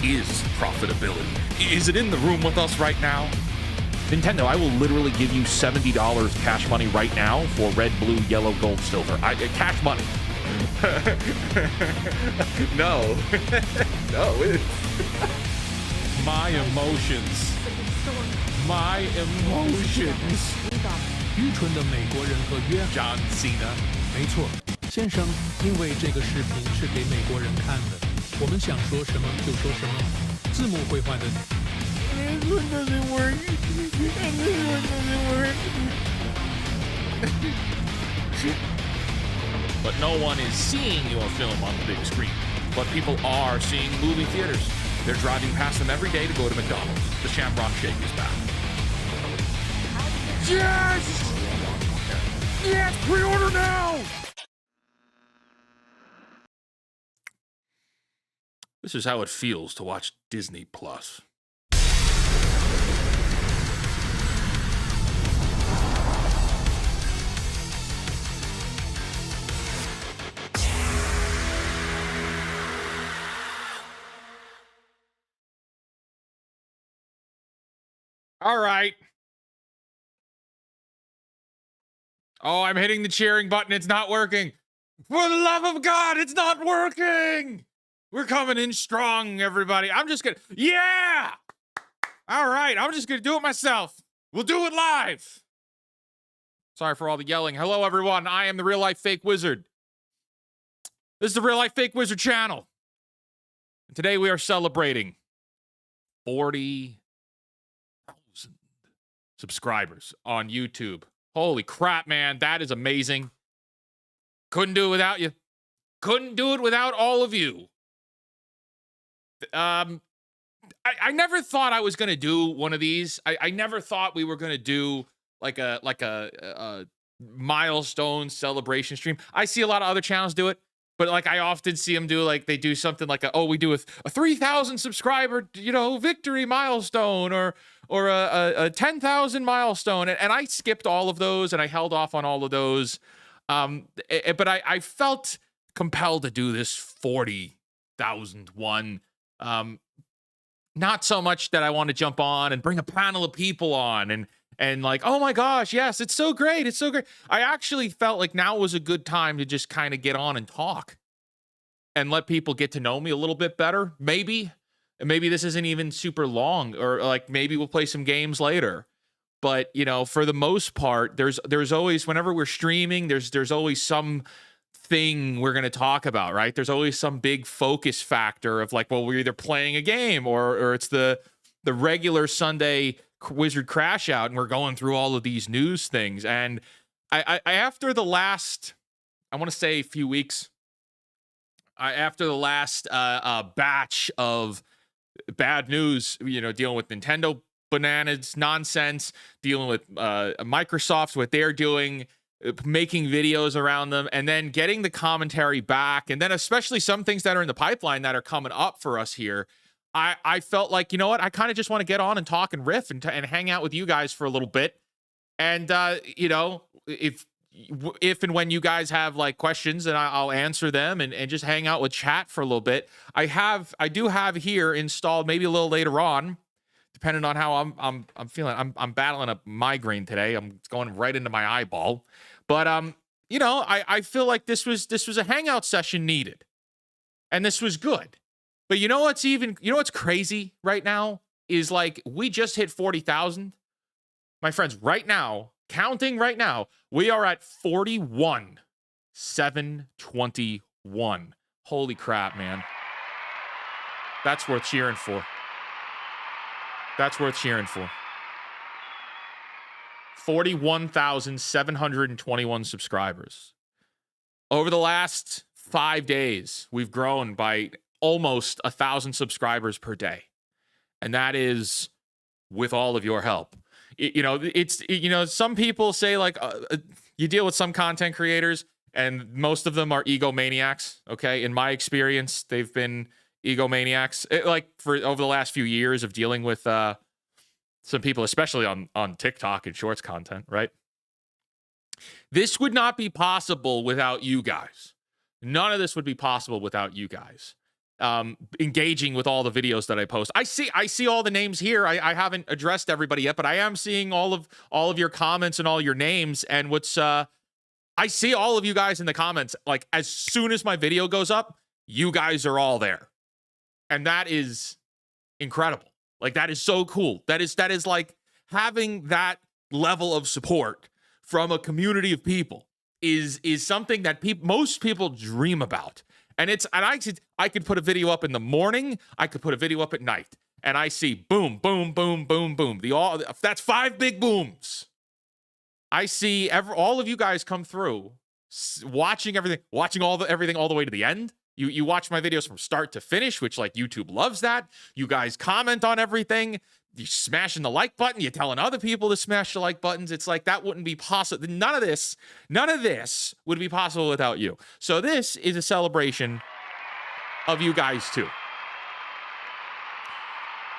is profitability. Is it in the room with us right now? Nintendo, I will literally give you $70 cash money right now for red, blue, yellow, gold, silver. Cash money. No. No. My emotions. My emotions. 愚蠢的美国人和约 John Cena. 没错，先生，因为这个视频是给美国人看的，我们想说什么就说什么，字幕会换的。This one doesn't work. This one doesn't work. But no one is seeing your film on the big screen. But people are seeing movie theaters. They're driving past them every day to go to McDonald's. The Shamrock Shake is back. Yes! Yes! Pre-order now! This is how it feels to watch Disney Plus. All right. Oh, I'm hitting the cheering button. It's not working. For the love of God, it's not working. We're coming in strong, everybody. I'm just gonna, yeah. All right, I'm just gonna do it myself. We'll do it live. Sorry for all the yelling. Hello, everyone. I am the Real Life Fake Wizard. This is the Real Life Fake Wizard channel. And today we are celebrating 40,000 subscribers on YouTube. Holy crap, man. That is amazing. Couldn't do it without you. Couldn't do it without all of you. I never thought I was going to do one of these. I never thought we were going to do like a milestone celebration stream. I see a lot of other channels do it, but like I often see them do like they do something like we do a 3,000 subscriber, victory milestone or a 10,000 milestone. And I skipped all of those and I held off on all of those. But I felt compelled to do this 40,000 one. Not so much that I want to jump on and bring a panel of people on and like, oh my gosh, yes, it's so great. It's so great. I actually felt like now was a good time to just kind of get on and talk and let people get to know me a little bit better. Maybe this isn't even super long, or like maybe we'll play some games later. But, for the most part, there's always, whenever we're streaming, there's always some thing we're going to talk about, right? There's always some big focus factor of like, well, we're either playing a game or it's the regular Sunday Wizard Crash Out, and we're going through all of these news things. And I after the last, I want to say few weeks, after the last batch of bad news, dealing with Nintendo bananas nonsense, dealing with Microsoft, what they're doing, making videos around them, and then getting the commentary back, and then especially some things that are in the pipeline that are coming up for us here, I felt like, you know what, I kind of just want to get on and talk and riff and hang out with you guys for a little bit. And if and when you guys have like questions, and I'll answer them and just hang out with chat for a little bit. I do have here installed, maybe a little later on, depending on how I'm feeling. I'm battling a migraine today. It's going right into my eyeball. But I feel like this was a hangout session needed. And this was good. But what's crazy right now is like we just hit 40,000. My friends, right now, counting right now, we are at 41,721. Holy crap, man. That's worth cheering for. That's worth cheering for. 41,721 subscribers. Over the last 5 days, we've grown by almost 1,000 subscribers per day. And that is with all of your help. Some people say like, you deal with some content creators and most of them are egomaniacs. Okay. In my experience, they've been egomaniacs for over the last few years of dealing with some people, especially on TikTok and shorts content, right? This would not be possible without you guys. None of this would be possible without you guys. engaging with all the videos that I post. I see all the names here. I haven't addressed everybody yet, but I am seeing all of your comments and all your names. And what's I see all of you guys in the comments. Like, as soon as my video goes up, you guys are all there. And that is incredible. Like, that is so cool. That is like having that level of support from a community of people is something that most people dream about. And I could put a video up in the morning, I could put a video up at night, and I see boom, boom, boom, boom, boom. That's 5 big booms. I see all of you guys come through, watching everything, everything all the way to the end. You watch my videos from start to finish, which, like, YouTube loves that. You guys comment on everything. You're smashing the like button. You're telling other people to smash the like buttons. It's like, that wouldn't be possible. None of this would be possible without you. So this is a celebration of you guys too.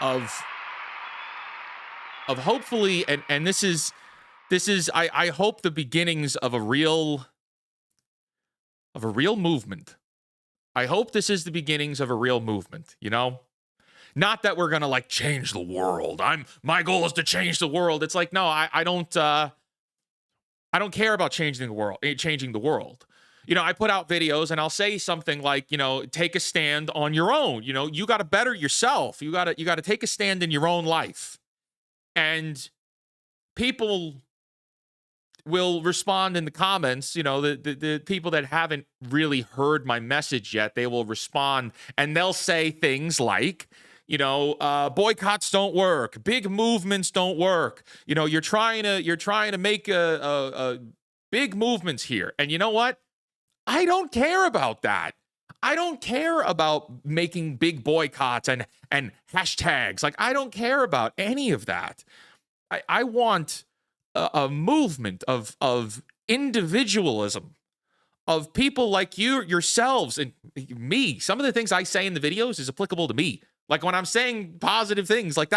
Of hopefully, and this is I hope the beginnings of a real movement. I hope this is the beginnings of a real movement, you know? Not that we're gonna, like, change the world. My goal is to change the world. It's like, no, I don't care about changing the world. You know, I put out videos and I'll say something like, you know, take a stand on your own. You know, you got to better yourself. You got to take a stand in your own life. And people will respond in the comments. You know, the people that haven't really heard my message yet, they will respond and they'll say things like, you know, boycotts don't work. Big movements don't work. You know, you're trying to make a big movements here. And you know what? I don't care about that. I don't care about making big boycotts and hashtags. Like, I don't care about any of that. I want a movement of individualism, of people like yourselves and me. Some of the things I say in the videos is applicable to me. Like, when I'm saying positive things, like,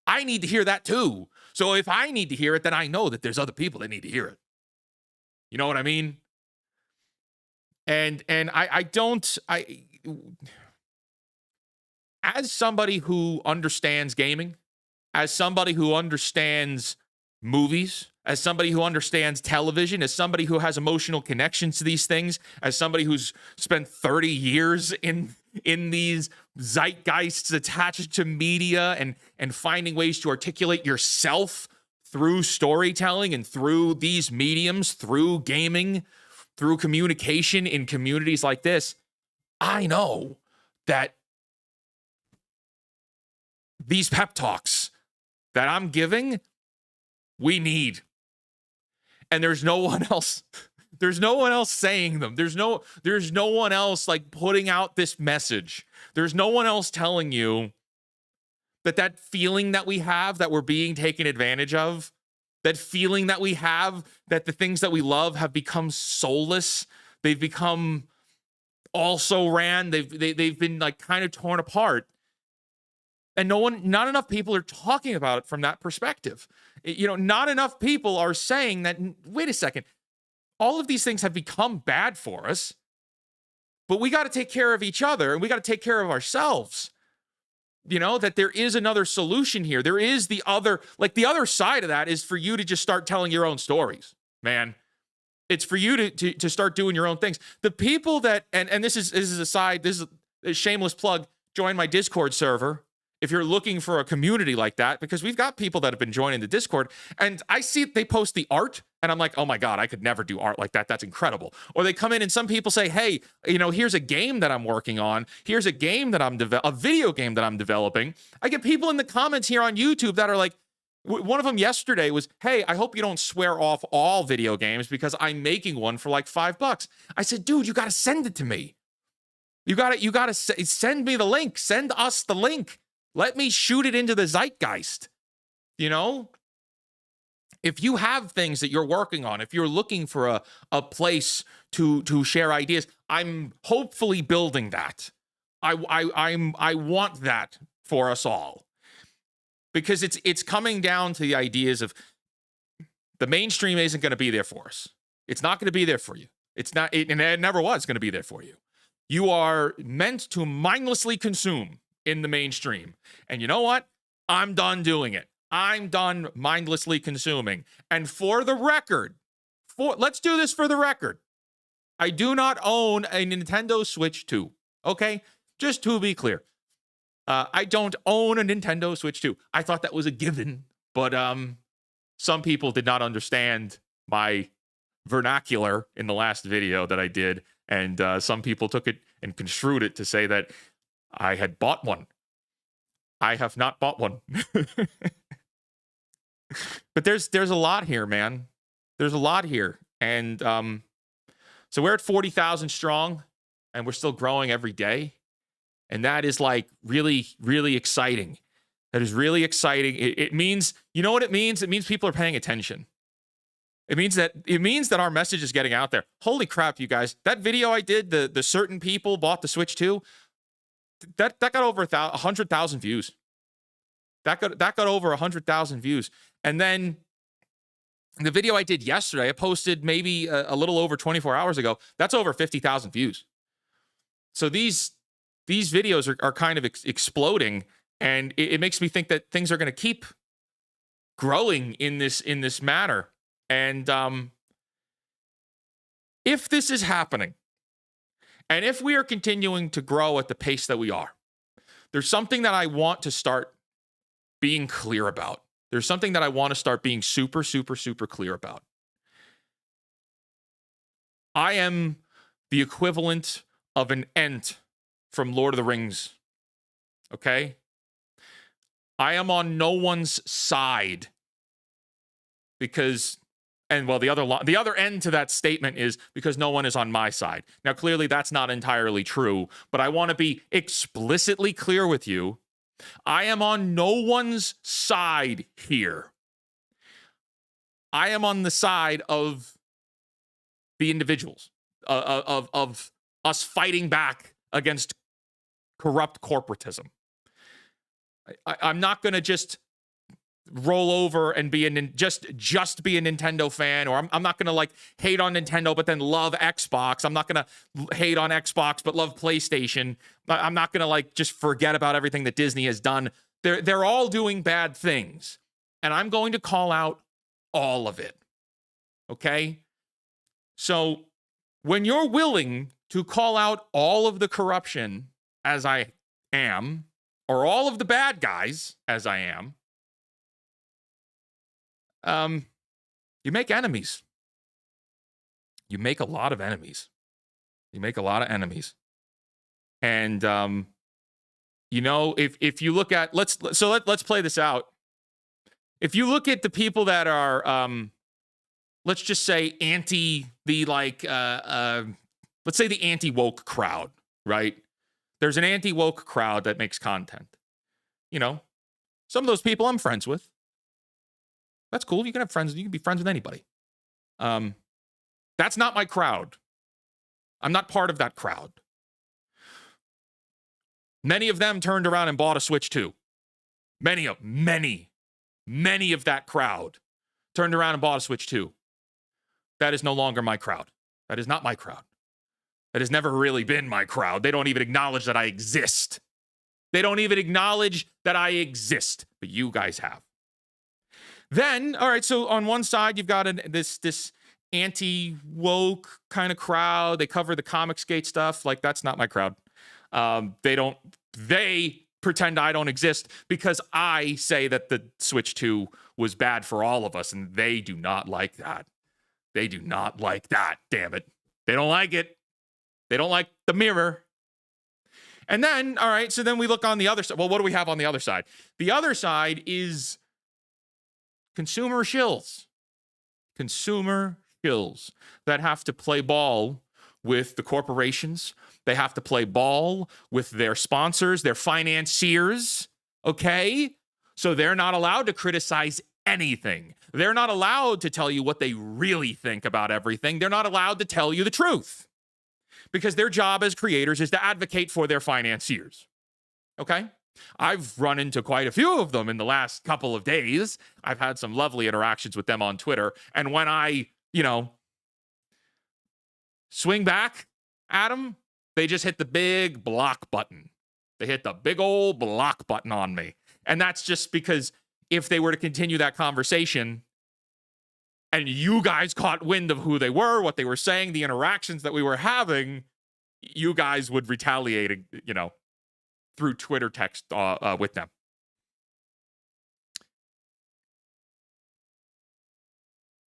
I need to hear that too. So if I need to hear it, then I know that there's other people that need to hear it. You know what I mean? And as somebody who understands gaming, as somebody who understands movies, as somebody who understands television, as somebody who has emotional connections to these things, as somebody who's spent 30 years in these zeitgeists attached to media and finding ways to articulate yourself through storytelling and through these mediums, through gaming, through communication in communities like this, I know that these pep talks that I'm giving, we need. And there's no one else. There's no one else saying them. There's no one else, like, putting out this message. There's no one else telling you that feeling that we have that we're being taken advantage of, that feeling that we have that the things that we love have become soulless. They've become also ran. They've been, like, kind of torn apart. And not enough people are talking about it from that perspective. You know, not enough people are saying that, wait a second, all of these things have become bad for us, but we got to take care of each other and we got to take care of ourselves. You know, that there is another solution here. There is the other side of that is for you to just start telling your own stories, man. It's for you to start doing your own things. The people that, and this is a side, this is a shameless plug, join my Discord server if you're looking for a community like that, because we've got people that have been joining the Discord, and I see they post the art, and I'm like, oh my God, I could never do art like that. That's incredible. Or they come in and some people say, hey, you know, here's a game that I'm working on. Here's a game that a video game that I'm developing. I get people in the comments here on YouTube that are like, one of them yesterday was, hey, I hope you don't swear off all video games because I'm making one for like $5. I said, dude, you got to send it to me. You got to send me the link. Send us the link. Let me shoot it into the zeitgeist. You know, if you have things that you're working on, if you're looking for a place to share ideas, I'm hopefully building that. I want that for us all, because it's coming down to the ideas of the mainstream isn't going to be there for us. It's not going to be there for you. It's not, and it never was going to be there for you. you are meant to mindlessly consume in the mainstream. And you know what? I'm done doing it. I'm done mindlessly consuming. And for the record, let's do this for the record. I do not own a Nintendo Switch 2. Okay? Just to be clear. I don't own a Nintendo Switch 2. I thought that was a given, but some people did not understand my vernacular in the last video that I did, and some people took it and construed it to say that I had bought one. I have not bought one. But there's a lot here, man. There's a lot here. And so we're at 40,000 strong, and we're still growing every day. And that is like really, really exciting. That is really exciting. It means, you know what it means? It means people are paying attention. It means that our message is getting out there. Holy crap, you guys. That video I did, the certain people bought the Switch 2, that got over 100,000 views. That got over 100,000 views. And then the video I did yesterday, I posted maybe a little over 24 hours ago. That's over 50,000 views. So these videos are kind of exploding, and it makes me think that things are going to keep growing in this manner. And if this is happening, and if we are continuing to grow at the pace that we are, there's something that I want to start being clear about. There's something that I want to start being super, super, super clear about. I am the equivalent of an Ent from Lord of the Rings. Okay? I am on no one's side because, and well, the other end to that statement is because no one is on my side. Now, clearly that's not entirely true, but I want to be explicitly clear with you. I am on no one's side here. I am on the side of the individuals, of us fighting back against corrupt corporatism. I'm not going to just roll over and be just be a Nintendo fan, or I'm not going to like hate on Nintendo but then love Xbox. I'm not going to hate on Xbox but love PlayStation. I'm not going to like just forget about everything that Disney has done. They're all doing bad things, and I'm going to call out all of it. Okay? So when you're willing to call out all of the corruption, as I am, or all of the bad guys, as I am, you make enemies. You make a lot of enemies. You make a lot of enemies. And, you know, if you look at, let's play this out. If you look at the people that are, let's just say let's say the anti-woke crowd, right? There's an anti-woke crowd that makes content. You know, some of those people I'm friends with. That's cool. You can have friends. You can be friends with anybody. That's not my crowd. I'm not part of that crowd. Many of them turned around and bought a Switch 2. Many of that crowd turned around and bought a Switch 2. That is no longer my crowd. That is not my crowd. That has never really been my crowd. They don't even acknowledge that I exist. They don't even acknowledge that I exist. But you guys have. Then, all right, so on one side, you've got this anti-woke kind of crowd. They cover the Comicsgate stuff. Like, that's not my crowd. They pretend I don't exist because I say that the Switch 2 was bad for all of us, and they do not like that. They do not like that, damn it. They don't like it. They don't like the mirror. And then, all right, so then we look on the other side. Well, what do we have on the other side? The other side is consumer shills. Consumer shills that have to play ball with the corporations. They have to play ball with their sponsors, their financiers, okay? So they're not allowed to criticize anything. They're not allowed to tell you what they really think about everything. They're not allowed to tell you the truth because their job as creators is to advocate for their financiers, okay? I've run into quite a few of them in the last couple of days. I've had some lovely interactions with them on Twitter. And when I, swing back at them, They just hit the big block button. They hit the big old block button on me. And that's just because if they were to continue that conversation and you guys caught wind of who they were, what they were saying, the interactions that we were having, you guys would retaliate, through Twitter text with them.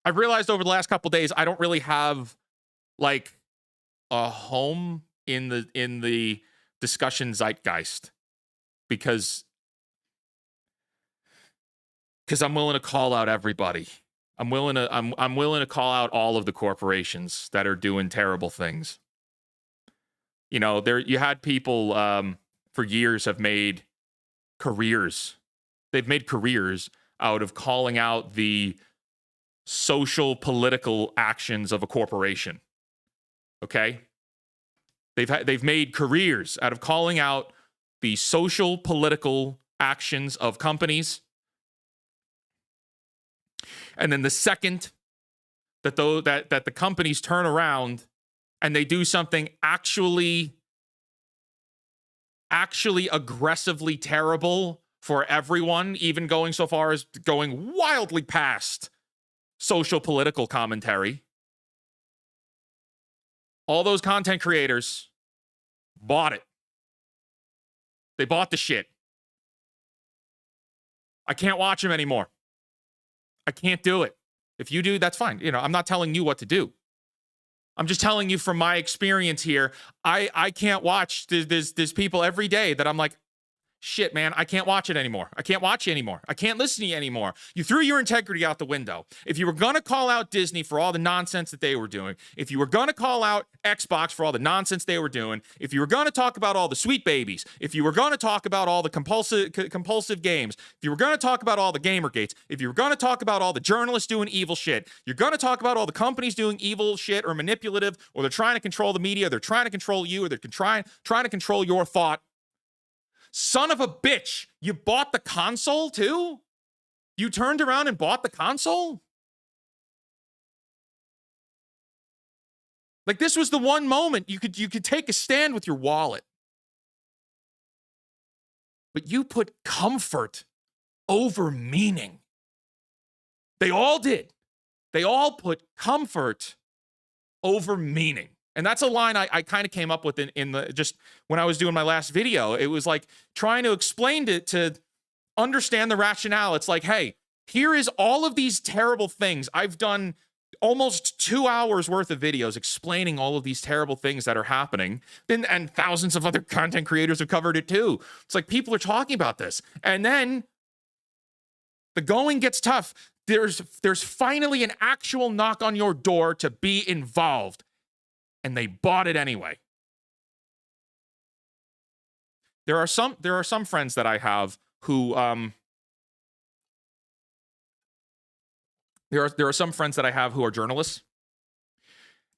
I've realized over the last couple days, I don't really have like a home in the discussion zeitgeist because I'm willing to call out everybody. I'm willing to call out all of the corporations that are doing terrible things. You had people for years have made careers. They've made careers out of calling out the social political actions of a corporation. Okay? They've made careers out of calling out the social political actions of companies. And then the second that the companies turn around and they do something actually aggressively terrible for everyone, even going so far as going wildly past social political commentary, all those content creators bought it. They bought the shit. I can't watch them anymore. I can't do it. If you do, that's fine. I'm not telling you what to do. I'm just telling you from my experience here. I can't watch. There's people every day that I'm like, shit, man, I can't watch it anymore. I can't watch you anymore. I can't listen to you anymore. You threw your integrity out the window. If you were going to call out Disney for all the nonsense that they were doing, if you were going to call out Xbox for all the nonsense they were doing, if you were going to talk about all the sweet babies, if you were going to talk about all the compulsive games, if you were going to talk about all the Gamergates, if you were going to talk about all the journalists doing evil shit, you're going to talk about all the companies doing evil shit or manipulative, or they're trying to control the media, they're trying to control you, or they're trying to control your thought. Son of a bitch, you bought the console too? You turned around and bought the console? Like, this was the one moment you could take a stand with your wallet. But you put comfort over meaning. They all did. They all put comfort over meaning. And that's a line I kind of came up with in the just when I was doing my last video. It was like trying to explain to understand the rationale. It's like, hey, here is all of these terrible things. I've done almost 2 hours worth of videos explaining all of these terrible things that are happening. And thousands of other content creators have covered it too. It's like people are talking about this. And then the going gets tough. There's finally an actual knock on your door to be involved. And they bought it anyway. There are some friends that I have who there are some friends that I have who are journalists,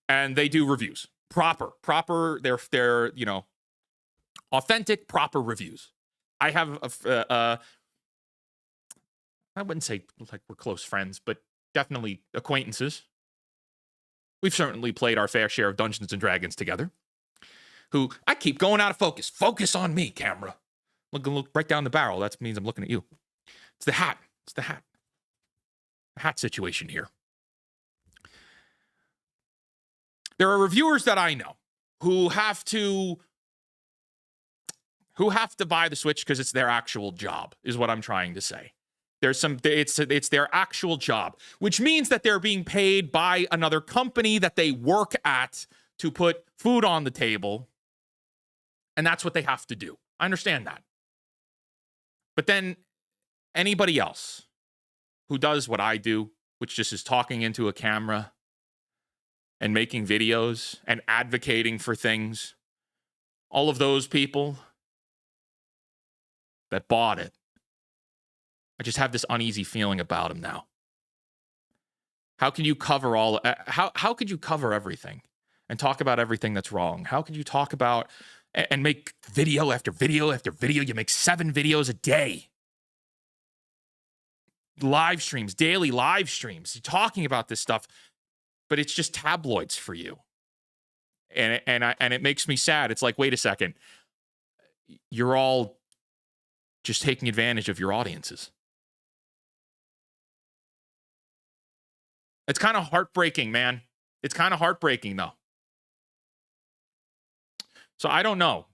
and they do reviews. Proper. They're authentic, proper reviews. I have I wouldn't say like we're close friends, but definitely acquaintances. We've certainly played our fair share of Dungeons and Dragons together. Who I keep going out of focus. Focus on me, camera. Look right down the barrel. That means I'm looking at you. It's the hat. The hat situation here. There are reviewers that I know who have to buy the Switch because it's their actual job, is what I'm trying to say. It's their actual job, which means that they're being paid by another company that they work at to put food on the table. And that's what they have to do. I understand that. But then anybody else who does what I do, which just is talking into a camera and making videos and advocating for things, all of those people that bought it, I just have this uneasy feeling about them now. How can you cover how could you cover everything and talk about everything that's wrong? How could you talk about and make video after video after video? You make 7 videos a day. Live streams, daily live streams, talking about this stuff, but it's just tabloids for you. And it makes me sad. It's like, wait a second, you're all just taking advantage of your audiences. It's kind of heartbreaking, man. It's kind of heartbreaking, though. So I don't know.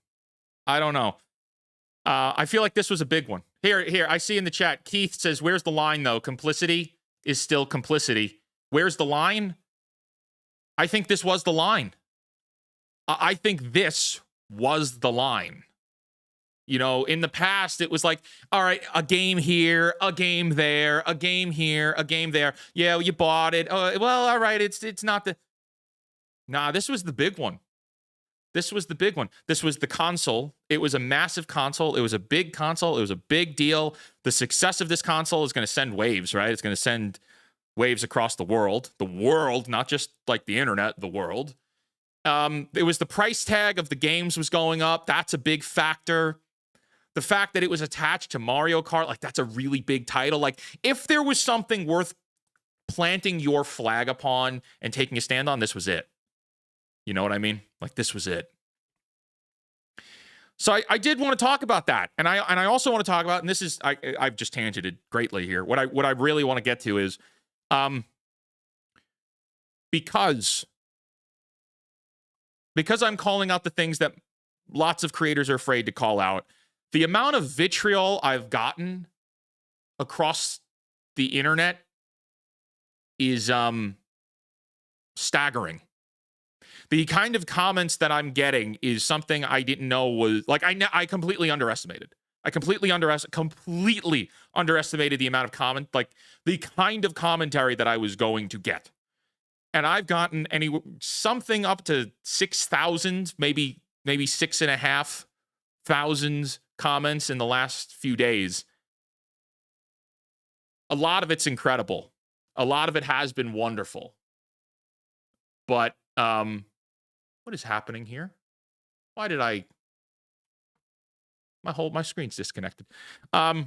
I feel like this was a big one. Here, I see in the chat, Keith says, where's the line, though? Complicity is still complicity. Where's the line? I think this was the line. I think this was the line. You know, in the past, it was like, all right, a game here, a game there, a game here, a game there. Yeah, you bought it. Oh, well, all right, it's not the... Nah, this was the big one. This was the big one. This was the console. It was a massive console. It was a big console. It was a big deal. The success of this console is going to send waves, right? It's going to send waves across the world. The world, not just like the internet, the world. It was the price tag of the games was going up. That's a big factor. The fact that it was attached to Mario Kart, like that's a really big title. Like if there was something worth planting your flag upon and taking a stand on, this was it. You know what I mean? Like this was it. So I did want to talk about that. And I also want to talk about, and this is, I've just tangented greatly here. What I really want to get to is, because I'm calling out the things that lots of creators are afraid to call out, the amount of vitriol I've gotten across the internet is staggering. The kind of comments that I'm getting is something I didn't know was, like, I completely underestimated. I completely underestimated the amount of comment, like the kind of commentary that I was going to get. And I've gotten something up to 6,000, maybe 6,500 comments in the last few days. A lot of it's incredible. A lot of it has been wonderful. But what is happening here? Why did my screen's disconnected. A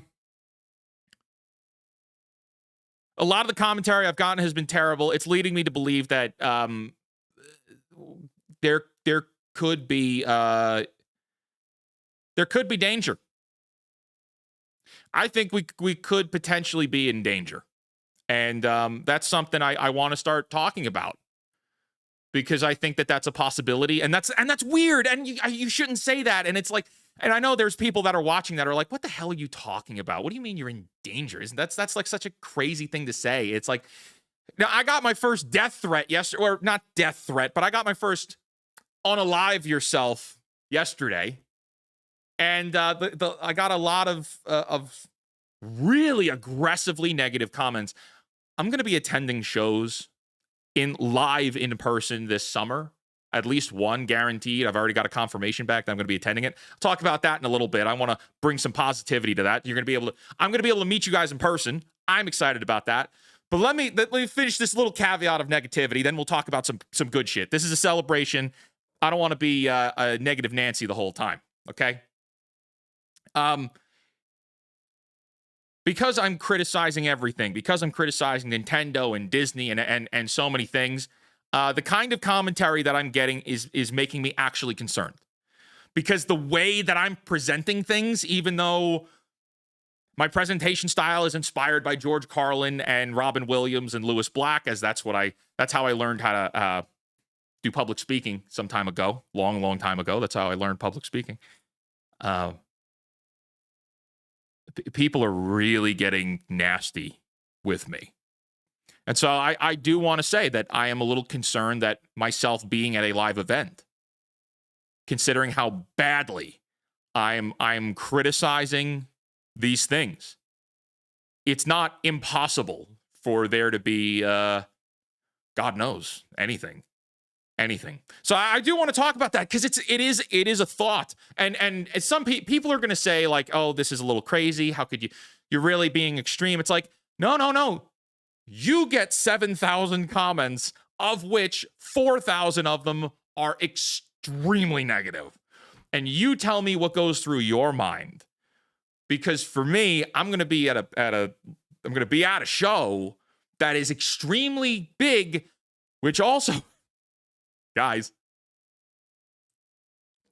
lot of the commentary I've gotten has been terrible. It's leading me to believe that there could be danger. I think we could potentially be in danger. And that's something I want to start talking about. Because I think that that's a possibility, and that's weird, and you shouldn't say that. And it's like, and I know there's people that are watching that are like, "What the hell are you talking about? What do you mean you're in danger?" That's like such a crazy thing to say. It's like, now I got my first death threat yesterday, or not death threat, but I got my first unalive yourself yesterday, and I got a lot of really aggressively negative comments. I'm gonna be attending shows live in person this summer, at least one guaranteed. I've already got a confirmation back that I'm going to be attending it. I'll talk about that in a little bit. I want to bring some positivity to that. I'm going to be able to meet you guys in person. I'm excited about that. But let me finish this little caveat of negativity. Then we'll talk about some good shit. This is a celebration. I don't want to be a negative Nancy the whole time. Okay. Because I'm criticizing everything, because I'm criticizing Nintendo and Disney and so many things, the kind of commentary that I'm getting is making me actually concerned. Because the way that I'm presenting things, even though my presentation style is inspired by George Carlin and Robin Williams and Lewis Black, as that's how I learned how to do public speaking some time ago, long time ago. That's how I learned public speaking. People are really getting nasty with me. And so I do want to say that I am a little concerned that myself being at a live event, considering how badly I'm criticizing these things, it's not impossible for there to be, God knows, anything. So I do want to talk about that because it is a thought, and some people are going to say like, oh, this is a little crazy. How could you're really being extreme? It's like, no. You get 7,000 comments, of which 4,000 of them are extremely negative, and you tell me what goes through your mind. Because for me, I'm going to be at a show that is extremely big, which also. Guys,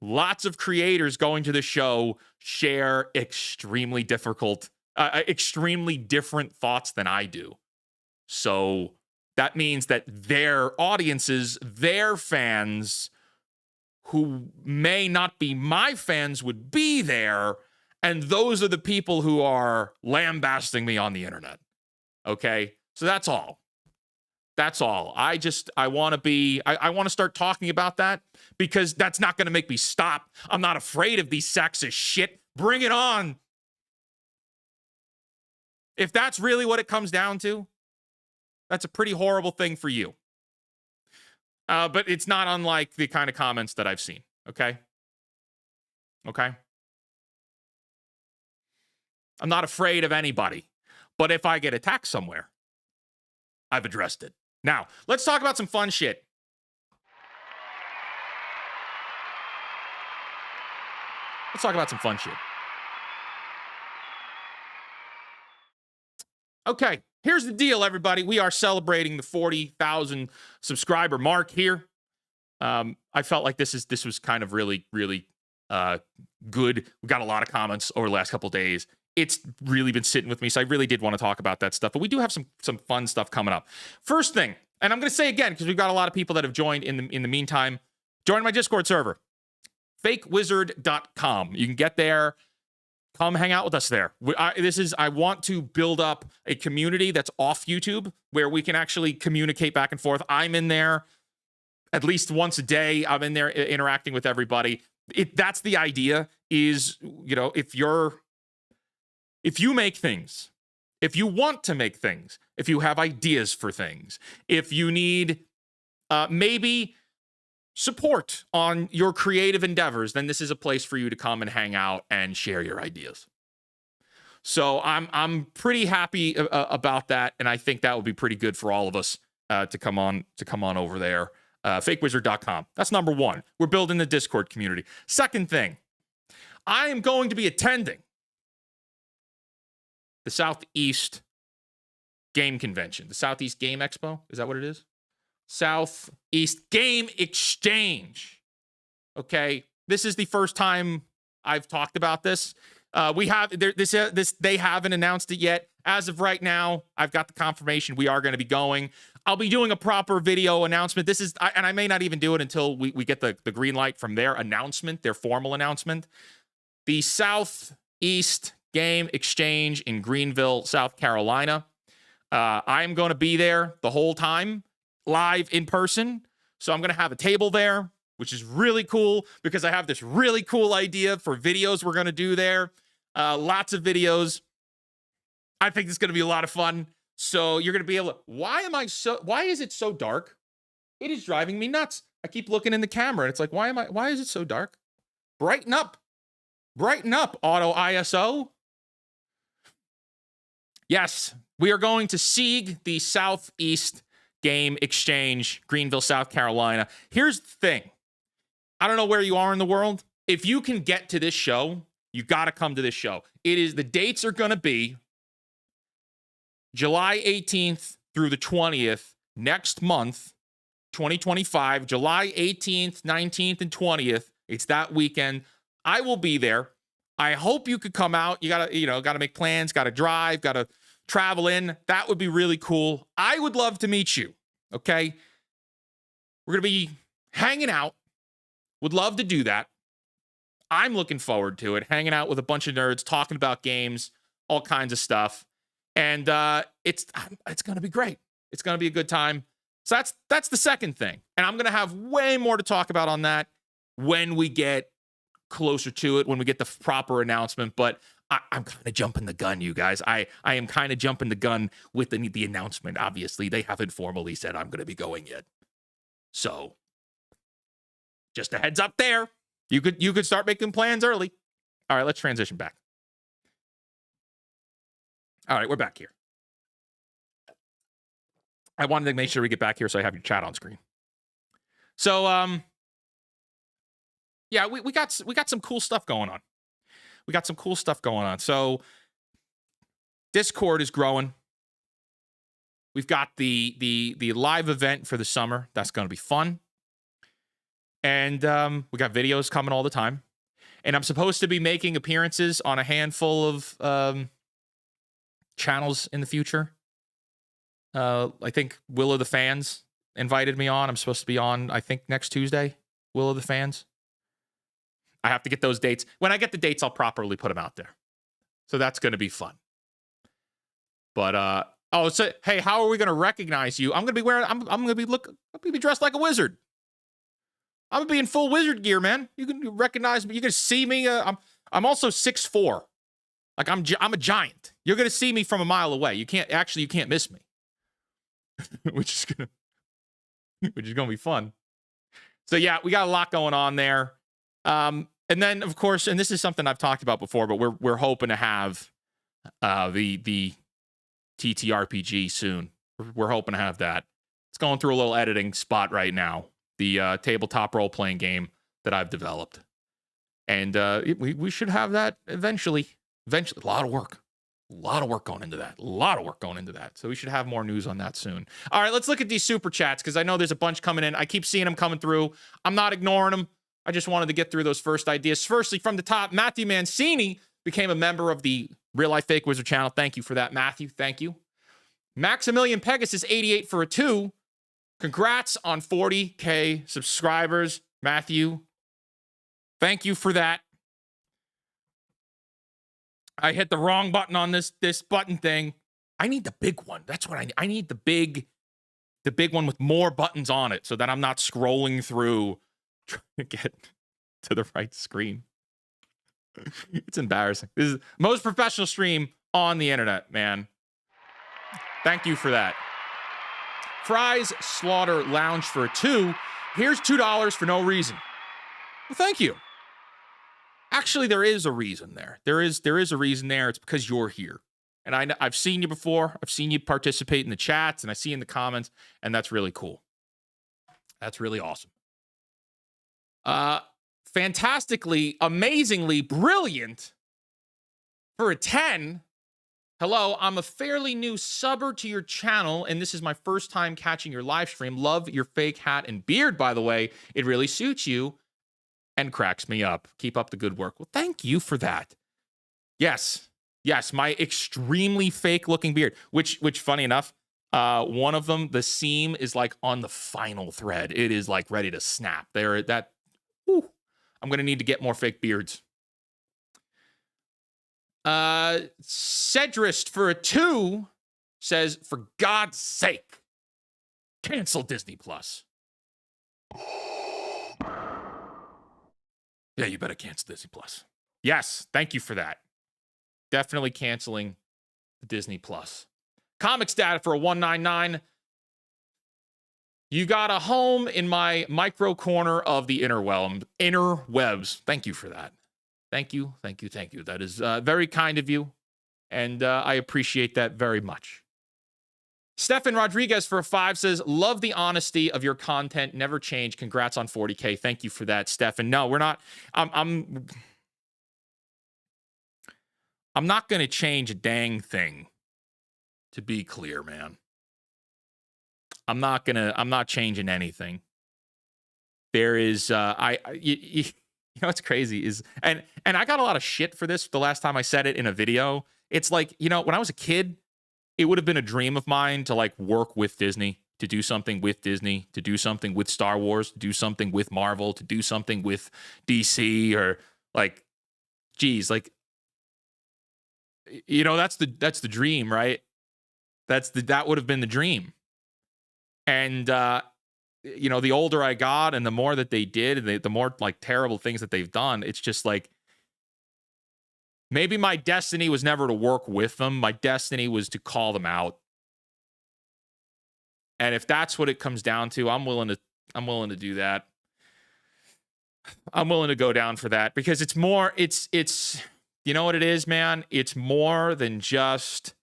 Lots of creators going to the show share extremely different thoughts than I do. So that means that their audiences, their fans who may not be my fans would be there. And those are the people who are lambasting me on the internet. Okay? So that's all. That's all. I want to start talking about that because that's not going to make me stop. I'm not afraid of these sacks of shit. Bring it on. If that's really what it comes down to, that's a pretty horrible thing for you. But it's not unlike the kind of comments that I've seen. Okay? Okay? I'm not afraid of anybody. But if I get attacked somewhere, I've addressed it. Now, let's talk about some fun shit. Let's talk about some fun shit. Okay, here's the deal, everybody. We are celebrating the 40,000 subscriber mark here. I felt like this was kind of really, really good. We got a lot of comments over the last couple of days. It's really been sitting with me, so I really did want to talk about that stuff. But we do have some fun stuff coming up. First thing, and I'm going to say again, because we've got a lot of people that have joined in the meantime, join my Discord server, fakewizard.com. You can get there. Come hang out with us there. I want to build up a community that's off YouTube where we can actually communicate back and forth. I'm in there at least once a day. I'm in there interacting with everybody. That's the idea is, if you make things, if you want to make things, if you have ideas for things, if you need maybe support on your creative endeavors, then this is a place for you to come and hang out and share your ideas. So I'm pretty happy about that, and I think that would be pretty good for all of us to come on over there. Fakewizard.com. That's number one. We're building the Discord community. Second thing, I am going to be attending the Southeast Game Convention, the Southeast Game Expo. Is that what it is? Southeast Game Exchange. Okay, this is the first time I've talked about this. They haven't announced it yet. As of right now, I've got the confirmation we are going to be going. I'll be doing a proper video announcement. And I may not even do it until we get the green light from their announcement, their formal announcement. The Southeast Game Exchange in Greenville, South Carolina. I'm going to be there the whole time, live in person. So I'm going to have a table there, which is really cool because I have this really cool idea for videos we're going to do there. Lots of videos. I think it's going to be a lot of fun. So you're going to be able to, why is it so dark? It is driving me nuts. I keep looking in the camera and it's like, why is it so dark? Brighten up, auto ISO. Yes, we are going to Sieg, the Southeast Game Exchange, Greenville, South Carolina. Here's the thing. I don't know where you are in the world. If you can get to this show, you got to come to this show. The dates are going to be July 18th through the 20th next month, 2025, July 18th, 19th, and 20th. It's that weekend. I will be there. I hope you could come out. You gotta make plans, gotta drive, gotta travel in. That would be really cool. I would love to meet you. Okay. We're gonna be hanging out. Would love to do that. I'm looking forward to it. Hanging out with a bunch of nerds, talking about games, all kinds of stuff. And it's gonna be great. It's gonna be a good time. So that's the second thing. And I'm gonna have way more to talk about on that when we get closer to it, when we get the proper announcement. But I'm kind of jumping the gun, you guys. I am kind of jumping the gun with the announcement. Obviously, they haven't formally said I'm going to be going yet. So, just a heads up there. You could start making plans early. All right, let's transition back. All right, we're back here. I wanted to make sure we get back here so I have your chat on screen. So, yeah, we got some cool stuff going on. So Discord is growing. We've got the live event for the summer. That's going to be fun. And we got videos coming all the time. And I'm supposed to be making appearances on a handful of channels in the future. I think Will of the Fans invited me on. I'm supposed to be on, I think, next Tuesday. Will of the Fans. I have to get those dates. When I get the dates, I'll properly put them out there. So that's going to be fun. But so hey, how are we going to recognize you? I'm going to be wearing. I'm going to be dressed like a wizard. I'm going to be in full wizard gear, man. You can recognize me. You can see me. I'm also 6'4". Like I'm a giant. You're going to see me from a mile away. You can't miss me. which is going to be fun. So yeah, we got a lot going on there. And then of course, and this is something I've talked about before, but we're hoping to have the TTRPG soon. We're hoping to have that. It's going through a little editing spot right now. The tabletop role-playing game that I've developed. And we should have that eventually. Eventually, a lot of work going into that. So we should have more news on that soon. All right, let's look at these super chats because I know there's a bunch coming in. I keep seeing them coming through. I'm not ignoring them. I just wanted to get through those first ideas. Firstly, from the top, Matthew Mancini became a member of the Real Life Fake Wizard channel. Thank you for that, Matthew. Thank you. Maximilian Pegasus 88 for a 2. Congrats on 40K subscribers, Matthew. Thank you for that. I hit the wrong button on this button thing. I need the big one. That's what I need the big one with more buttons on it so that I'm not scrolling through trying to get to the right screen. It's embarrassing. This is the most professional stream on the internet, man. Thank you for that. Fries Slaughter Lounge for a 2. Here's $2 for no reason. Well, thank you. Actually, there is a reason there. There is a reason there. It's because you're here. And I've seen you before. I've seen you participate in the chats, and I see in the comments, and that's really cool. That's really awesome. Fantastically, amazingly brilliant for a 10. Hello, I'm a fairly new subber to your channel, and this is my first time catching your live stream. Love your fake hat and beard, by the way. It really suits you and cracks me up. Keep up the good work. Well, thank you for that. Yes, my extremely fake-looking beard, which funny enough, one of them, the seam is like on the final thread. It is like ready to snap. I'm going to need to get more fake beards. Cedrist for a 2 says, for God's sake, cancel Disney Plus. Yeah, you better cancel Disney Plus. Yes, thank you for that. Definitely canceling the Disney Plus. Comics data for a 199. You got a home in my micro corner of the interwebs. Thank you for that. Thank you. That is very kind of you, and I appreciate that very much. Stefan Rodriguez for a 5 says, love the honesty of your content. Never change. Congrats on 40K. Thank you for that, Stefan. No, we're not. I'm not going to change a dang thing, to be clear, man. I'm not changing anything. There is, you know what's crazy is, and I got a lot of shit for this the last time I said it in a video. It's like, when I was a kid, it would have been a dream of mine to like work with Disney, to do something with Disney, to do something with Star Wars, to do something with Marvel, to do something with DC, or like, geez, like, that's the dream, right? That would have been the dream. And, the older I got and the more that they did, and the more like terrible things that they've done, it's just like, maybe my destiny was never to work with them. My destiny was to call them out. And if that's what it comes down to, I'm willing to do that. I'm willing to go down for that, because it's more, it's, you know what it is, man? It's more than just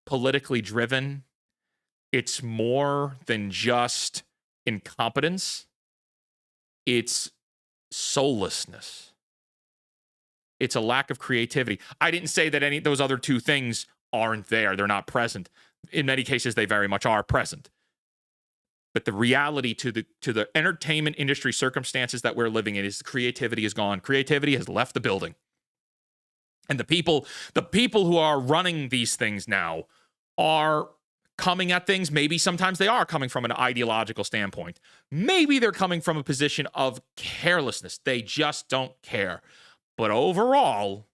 politically driven. It's more than just incompetence. It's soullessness. It's a lack of creativity. I didn't say that any of those other two things aren't there. They're not present. In many cases, they very much are present. But the reality to the entertainment industry circumstances that we're living in is creativity is gone. Creativity has left the building. And the people who are running these things now are coming at things. Maybe sometimes they are coming from an ideological standpoint. Maybe they're coming from a position of carelessness. They just don't care. But overall,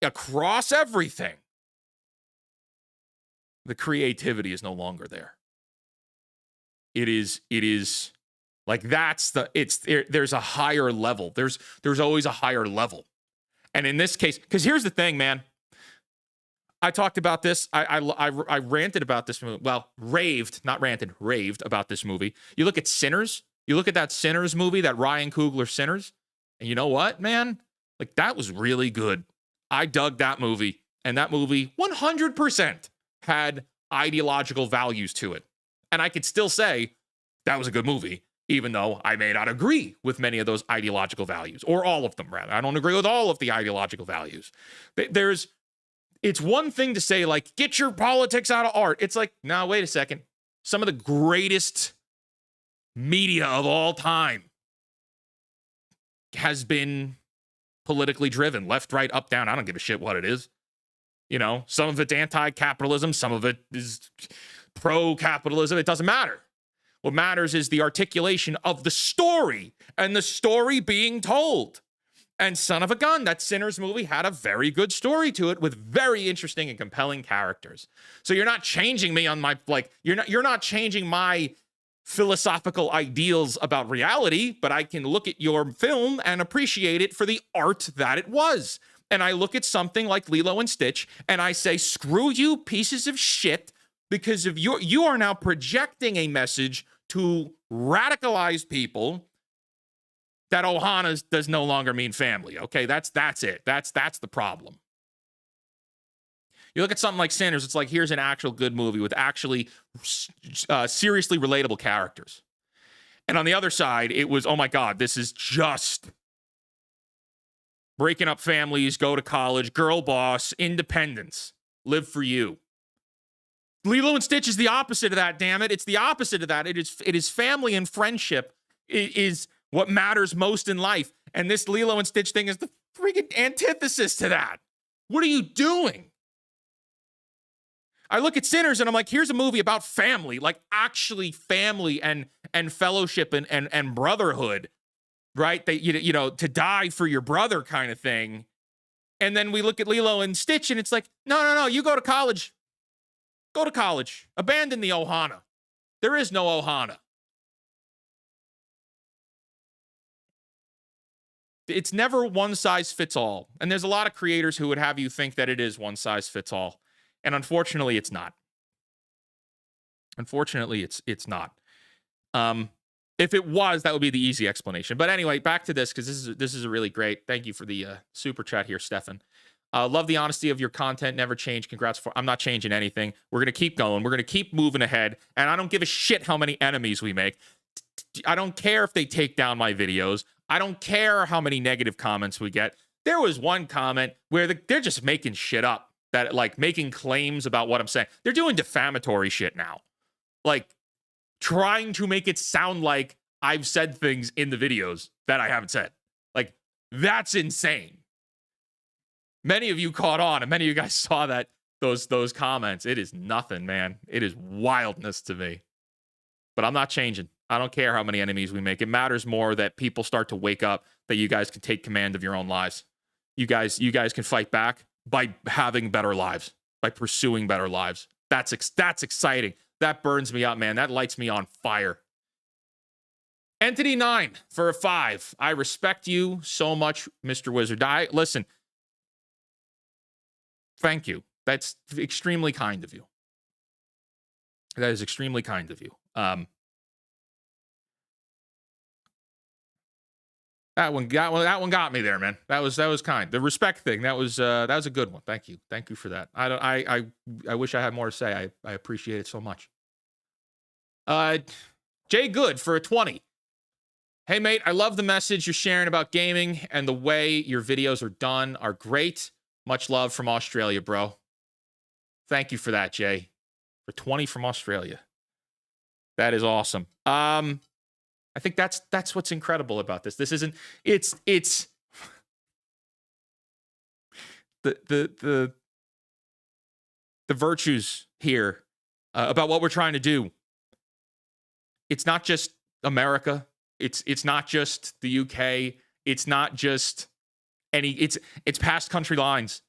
across everything, the creativity is no longer there. It is like there's a higher level. There's always a higher level. And in this case, because here's the thing, man. I talked about this. I ranted about this movie. Well, raved about this movie. You look at Sinners. You look at that Sinners movie, that Ryan Coogler Sinners. And you know what, man? Like, that was really good. I dug that movie. And that movie 100% had ideological values to it. And I could still say that was a good movie, even though I may not agree with many of those ideological values, or all of them, rather. I don't agree with all of the ideological values. It's one thing to say, like, get your politics out of art. It's like, no, wait a second. Some of the greatest media of all time has been politically driven, left, right, up, down. I don't give a shit what it is. You know, some of it's anti-capitalism, some of it is pro-capitalism. It doesn't matter. What matters is the articulation of the story and the story being told. And son of a gun, that Sinners movie had a very good story to it with very interesting and compelling characters. So you're not changing me on my, like, you're not changing my philosophical ideals about reality, but I can look at your film and appreciate it for the art that it was. And I look at something like Lilo and Stitch and I say, screw you pieces of shit, because of you are now projecting a message to radicalize people that Ohana does no longer mean family. Okay, that's it. That's the problem. You look at something like Sinners, it's like, here's an actual good movie with actually seriously relatable characters. And on the other side, it was, oh my God, this is just breaking up families, go to college, girl boss, independence, live for you. Lilo and Stitch is the opposite of that, damn it. It's the opposite of that. It is family and friendship is what matters most in life. And this Lilo and Stitch thing is the freaking antithesis to that. What are you doing? I look at Sinners and I'm like, here's a movie about family, like actually family and fellowship and brotherhood, right? That, you know, to die for your brother kind of thing. And then we look at Lilo and Stitch and it's like, no, you go to college. Go to college. Abandon the Ohana. There is no Ohana. It's never one size fits all. And there's a lot of creators who would have you think that it is one size fits all. And unfortunately, it's not. Unfortunately, it's not. If it was, that would be the easy explanation. But anyway, back to this, because this is a really great. Thank you for the super chat here, Stefan. Love the honesty of your content. Never change. Congrats. I'm not changing anything. We're going to keep going. We're going to keep moving ahead. And I don't give a shit how many enemies we make. I don't care if they take down my videos. I don't care how many negative comments we get. There was one comment where they're just making shit up, that like making claims about what I'm saying. They're doing defamatory shit now. Like trying to make it sound like I've said things in the videos that I haven't said. Like, that's insane. Many of you caught on, and many of you guys saw that those comments. It is nothing, man. It is wildness to me. But I'm not changing. I don't care how many enemies we make. It matters more that people start to wake up, that you guys can take command of your own lives. You guys can fight back by having better lives, by pursuing better lives. That's exciting. That burns me up, man. That lights me on fire. Entity 9 for a 5. I respect you so much, Mr. Wizard. Listen. Thank you. That's extremely kind of you. That is extremely kind of you. That one got me there, man. That was kind. The respect thing, that was a good one. Thank you for that. I wish I had more to say. I appreciate it so much. Jay Good for a 20. Hey mate, I love the message you're sharing about gaming, and the way your videos are done are great. Much love from Australia, bro. Thank you for that, Jay. For 20 from Australia. That is awesome. I think that's what's incredible about this. This isn't. It's the virtues here about what we're trying to do. It's not just America. It's not just the UK. It's not just it's past country lines.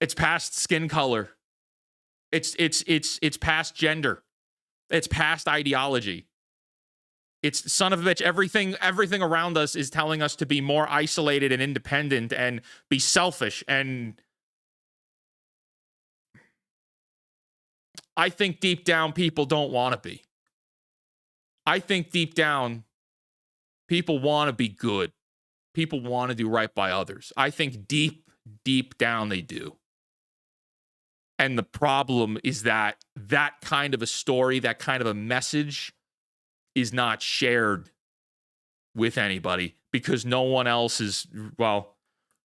It's past skin color. It's past gender. It's past ideology. It's son of a bitch. Everything around us is telling us to be more isolated and independent and be selfish. And I think deep down people don't want to be. I think deep down people want to be good. People want to do right by others. I think deep down they do. And the problem is that kind of a story, that kind of a message is not shared with anybody because no one else is, well,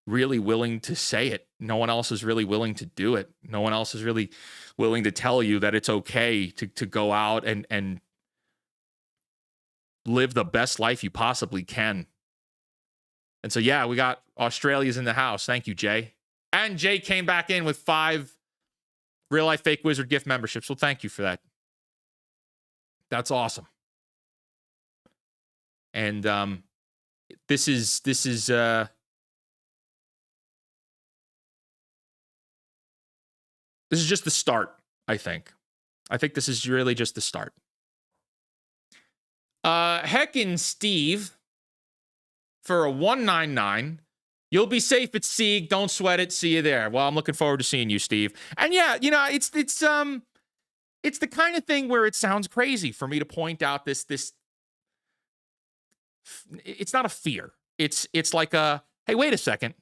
really willing to say it. No one else is really willing to do it. No one else is really willing to tell you that it's okay to go out and live the best life you possibly can. And so, yeah, we got Australia's in the house. Thank you, Jay. And Jay came back in with 5 Real Life Fake Wizard gift memberships. Well, thank you for that. That's awesome. And this is just the start, I think. I think this is really just the start. Heckin' Steve for a 199. You'll be safe at Sieg. Don't sweat it. See you there. Well, I'm looking forward to seeing you, Steve. And yeah, you know, it's the kind of thing where it sounds crazy for me to point out this. It's not a fear. It's like a, hey, wait a second.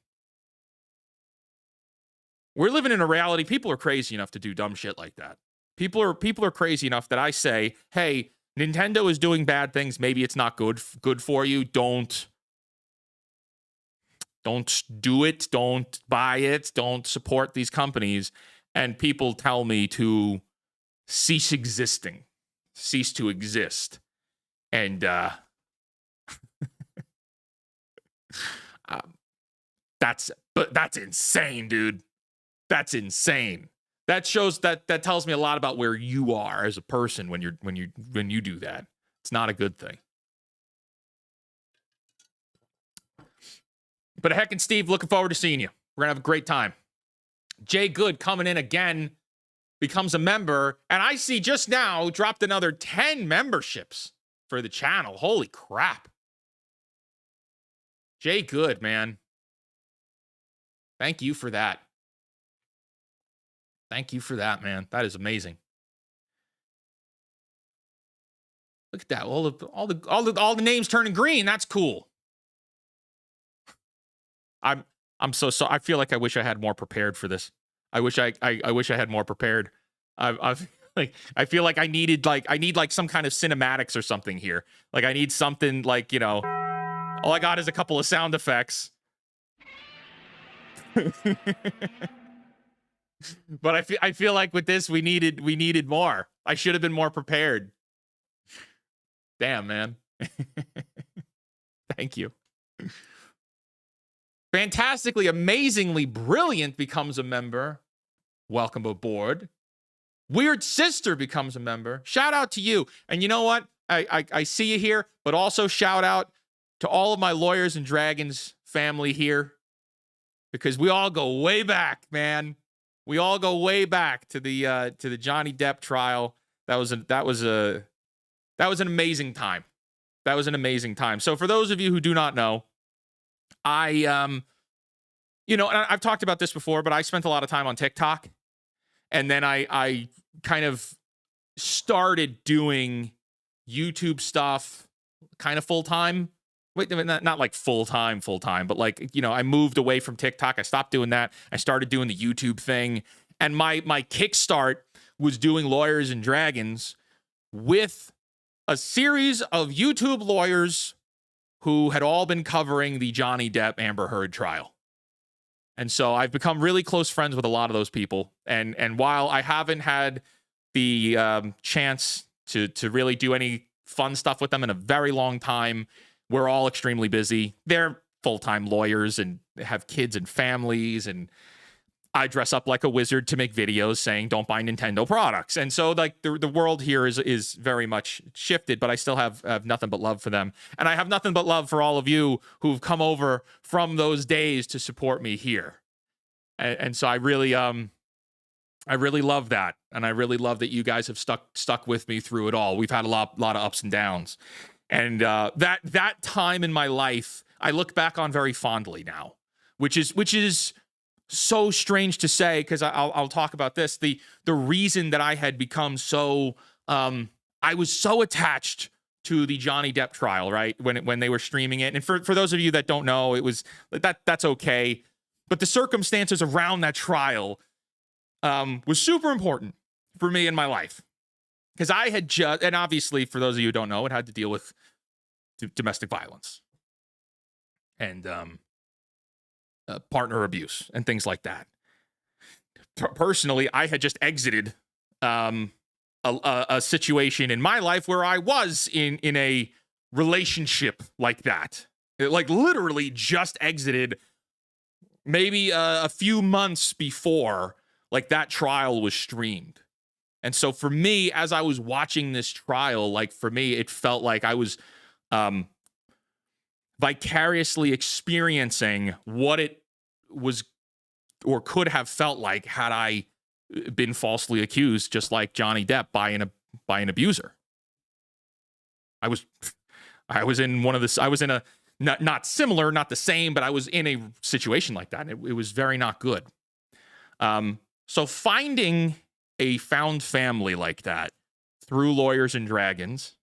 We're living in a reality. People are crazy enough to do dumb shit like that. People are crazy enough that I say, hey, Nintendo is doing bad things. Maybe it's not good for you. Don't do it. Don't buy it. Don't support these companies. And people tell me to cease to exist. And that's insane, dude. That's insane. That shows that tells me a lot about where you are as a person when you do that. It's not a good thing. But Heckin' Steve, looking forward to seeing you. We're gonna have a great time. Jay Good coming in again, becomes a member, and I see just now dropped another 10 memberships for the channel. Holy crap. Jay Good, man. Thank you for that. Thank you for that, man. That is amazing. Look at that. All the names turning green. That's cool. I'm so sorry. I feel like I wish I had more prepared for this. I wish I had more prepared. I feel like I need some kind of cinematics or something here. Like I need something like, you know, all I got is a couple of sound effects. But I feel like with this we needed more. I should have been more prepared. Damn, man. Thank you. Fantastically, amazingly brilliant becomes a member. Welcome aboard. Weird Sister becomes a member. Shout out to you. And you know what? I see you here, but also shout out to all of my Lawyers and Dragons family here, because we all go way back, man. We all go way back to the Johnny Depp trial. That was an amazing time. That was an amazing time. So for those of you who do not know, and I've talked about this before, but I spent a lot of time on TikTok, and then I kind of started doing YouTube stuff kind of full time. Wait, not like full time, but like, I moved away from TikTok. I stopped doing that. I started doing the YouTube thing, and my kickstart was doing Lawyers and Dragons with a series of YouTube lawyers who had all been covering the Johnny Depp Amber Heard trial. And so I've become really close friends with a lot of those people. And while I haven't had the chance to really do any fun stuff with them in a very long time. We're all extremely busy. They're full-time lawyers and have kids and families, and I dress up like a wizard to make videos saying don't buy Nintendo products. And so like the world here is very much shifted, but I still have nothing but love for them. And I have nothing but love for all of you who've come over from those days to support me here. And so I really love that. And I really love that you guys have stuck with me through it all. We've had a lot of ups and downs. And that time in my life, I look back on very fondly now, which is so strange to say, because I'll talk about this. The reason that I had become so I was so attached to the Johnny Depp trial, right? When they were streaming it. And for those of you that don't know, it was that's okay. But the circumstances around that trial was super important for me in my life. Because I had just, and obviously for those of you who don't know, it had to deal with domestic violence and partner abuse and things like that. Personally, I had just exited a situation in my life where I was in a relationship like that. It, like, literally just exited maybe a few months before like that trial was streamed. And so for me, as I was watching this trial, like for me, it felt like I was vicariously experiencing what it was or could have felt like had I been falsely accused, just like Johnny Depp by an abuser. I was in one of this. I was in a not similar, not the same, but I was in a situation like that. And it was very not good. So finding a found family like that through Lawyers and Dragons,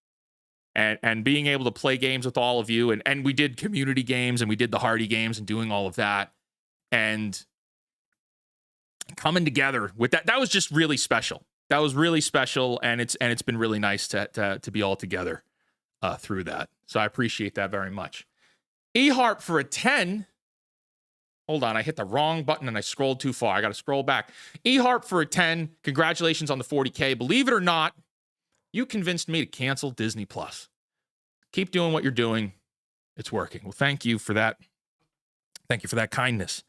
and being able to play games with all of you, and we did community games and we did the Hardy games and doing all of that, and coming together with that was just really special. That was really special, and it's been really nice to be all together through that. So I appreciate that very much. eHarp for a 10. Hold on, I hit the wrong button and I scrolled too far. I got to scroll back. eHarp for a 10. Congratulations on the 40K. Believe it or not, you convinced me to cancel Disney Plus. Keep doing what you're doing. It's working. Well, thank you for that. Thank you for that kindness.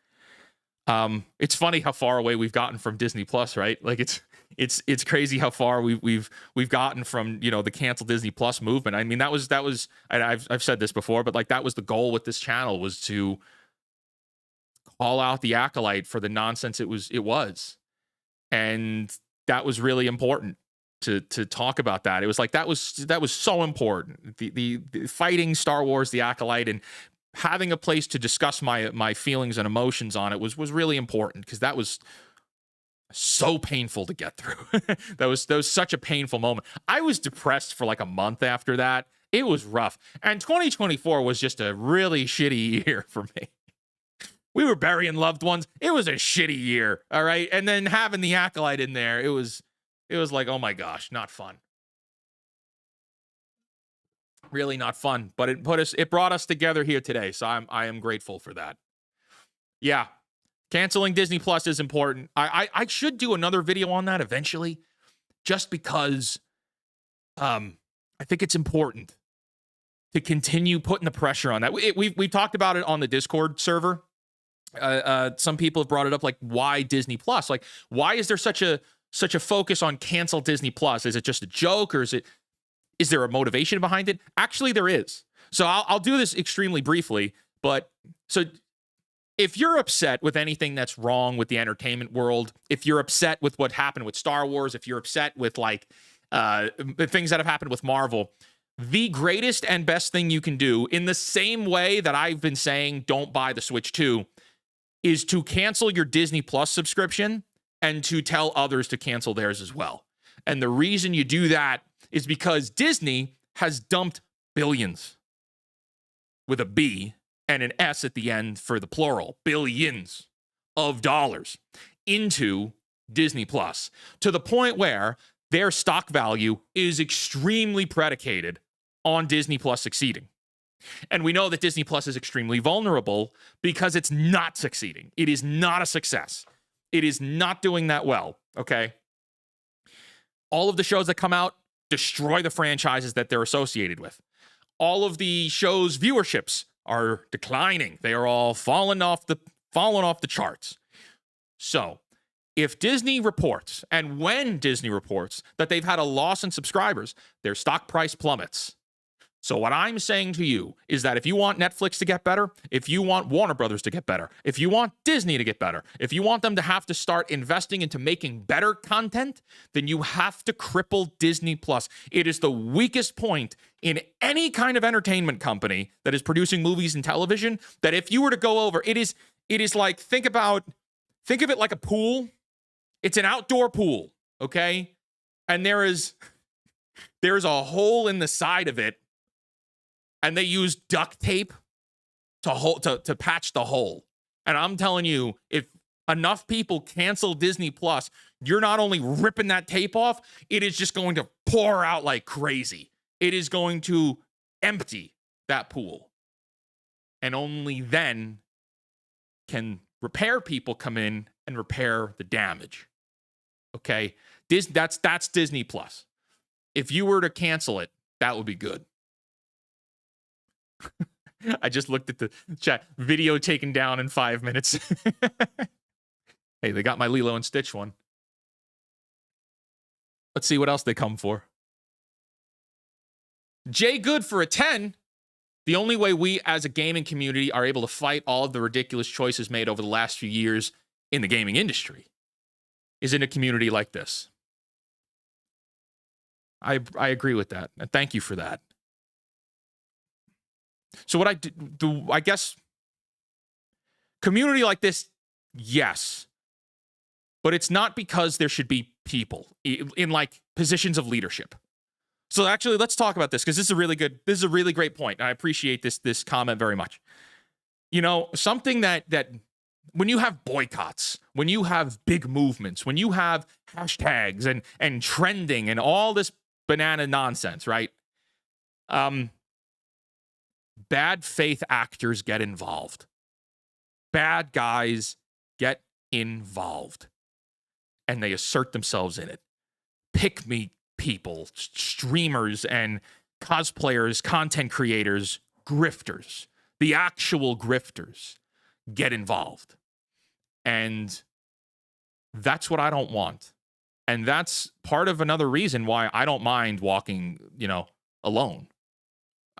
It's funny how far away we've gotten from Disney Plus, right? Like it's crazy how far we've gotten from, you know, the cancel Disney Plus movement. I mean, that was I've said this before, but like that was the goal with this channel, was to call out the Acolyte for the nonsense it was. And that was really important to talk about that. It was like that was so important. The fighting Star Wars, the Acolyte, and having a place to discuss my feelings and emotions on it was really important, because that was so painful to get through. that was such a painful moment. I was depressed for like a month after that. It was rough. And 2024 was just a really shitty year for me. We were burying loved ones. It was a shitty year, all right? And then having the Acolyte in there, it was like, oh my gosh, not fun. Really not fun. But it brought us together here today, so I am grateful for that. Yeah. Canceling Disney Plus is important. I should do another video on that eventually, just because I think it's important to continue putting the pressure on that. We've talked about it on the Discord server. Some people have brought it up, like, why Disney Plus? Like, why is there such a focus on cancel Disney Plus? Is it just a joke, or is there a motivation behind it? Actually, there is. So I'll do this extremely briefly, but so if you're upset with anything that's wrong with the entertainment world, if you're upset with what happened with Star Wars, if you're upset with like things that have happened with Marvel, the greatest and best thing you can do, in the same way that I've been saying don't buy the Switch 2, is to cancel your Disney Plus subscription and to tell others to cancel theirs as well. And the reason you do that is because Disney has dumped billions, with a B and an S at the end for the plural, billions of dollars, into Disney Plus, to the point where their stock value is extremely predicated on Disney Plus succeeding. And we know that Disney Plus is extremely vulnerable because it's not succeeding. It is not a success. It is not doing that well, okay? All of the shows that come out destroy the franchises that they're associated with. All of the show's viewerships are declining. They are all falling off the charts. So, if Disney reports, and when Disney reports that they've had a loss in subscribers, their stock price plummets. So what I'm saying to you is that if you want Netflix to get better, if you want Warner Brothers to get better, if you want Disney to get better, if you want them to have to start investing into making better content, then you have to cripple Disney Plus. It is the weakest point in any kind of entertainment company that is producing movies and television, that if you were to go over, it is like, think of it like a pool. It's an outdoor pool, okay? And there's a hole in the side of it, and they use duct tape to patch the hole. And I'm telling you, if enough people cancel Disney Plus, you're not only ripping that tape off, it is just going to pour out like crazy. It is going to empty that pool. And only then can repair people come in and repair the damage. Okay? That's Disney Plus. If you were to cancel it, that would be good. I just looked at the chat. Video taken down in 5 minutes. Hey, they got my Lilo and Stitch one. Let's see what else they come for. Jay Good for a 10. The only way we as a gaming community are able to fight all of the ridiculous choices made over the last few years in the gaming industry is in a community like this. I agree with that. And thank you for that. So what I guess, community like this, yes. But it's not because there should be people in like positions of leadership. So actually, let's talk about this because this is a really great point. I appreciate this comment very much. You know, something that when you have boycotts, when you have big movements, when you have hashtags and trending and all this banana nonsense, right? Bad faith actors get involved. Bad guys get involved. And they assert themselves in it. Pick me people, streamers and cosplayers, content creators, grifters, the actual grifters get involved. And that's what I don't want. And that's part of another reason why I don't mind walking, alone.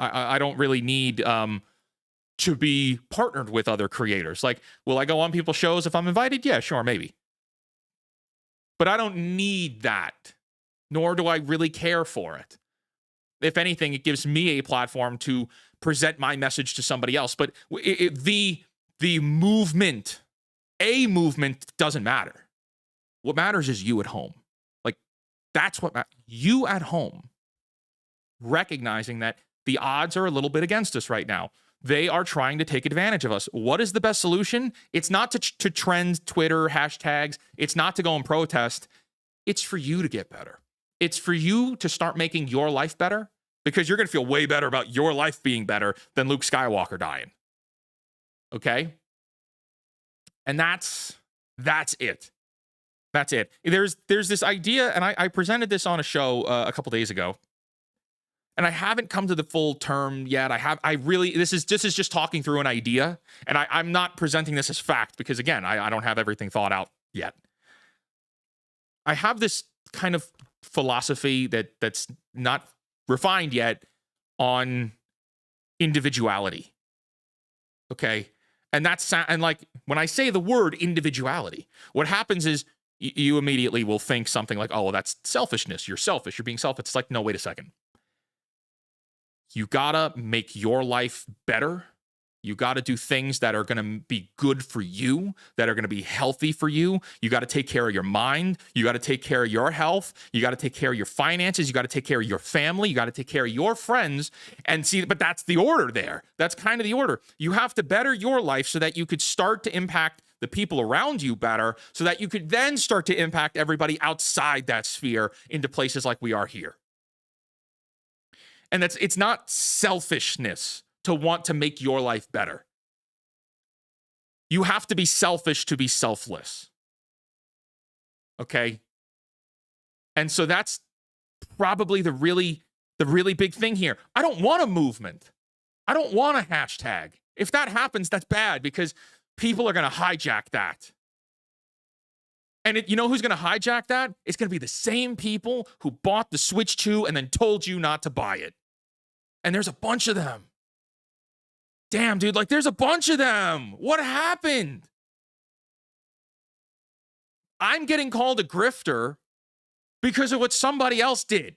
I don't really need to be partnered with other creators. Like, will I go on people's shows if I'm invited? Yeah, sure, maybe. But I don't need that, nor do I really care for it. If anything, it gives me a platform to present my message to somebody else. But the movement, a movement doesn't matter. What matters is you at home. Like, that's what you at home, recognizing that the odds are a little bit against us right now. They are trying to take advantage of us. What is the best solution? It's not to trend Twitter hashtags. It's not to go and protest. It's for you to get better. It's for you to start making your life better, because you're going to feel way better about your life being better than Luke Skywalker dying. Okay? And that's it. That's it. There's this idea, and I presented this on a show a couple days ago. And I haven't come to the full term yet. This is just talking through an idea. And I'm not presenting this as fact because, again, I don't have everything thought out yet. I have this kind of philosophy that's not refined yet on individuality. Okay? And like when I say the word individuality, what happens is you immediately will think something like, oh, well, that's selfishness. You're selfish. You're being selfish. It's like, no, wait a second. You gotta make your life better. You gotta do things that are gonna be good for you, that are gonna be healthy for you. You gotta take care of your mind. You gotta take care of your health. You gotta take care of your finances. You gotta take care of your family. You gotta take care of your friends. And see, but that's the order there. That's kind of the order. You have to better your life so that you could start to impact the people around you better, so that you could then start to impact everybody outside that sphere into places like we are here. And it's not selfishness to want to make your life better. You have to be selfish to be selfless. Okay? And so that's probably the really big thing here. I don't want a movement. I don't want a hashtag. If that happens, that's bad because people are going to hijack that. And you know who's going to hijack that? It's going to be the same people who bought the Switch 2 and then told you not to buy it. And there's a bunch of them. Damn, dude, like there's a bunch of them. What happened? I'm getting called a grifter because of what somebody else did.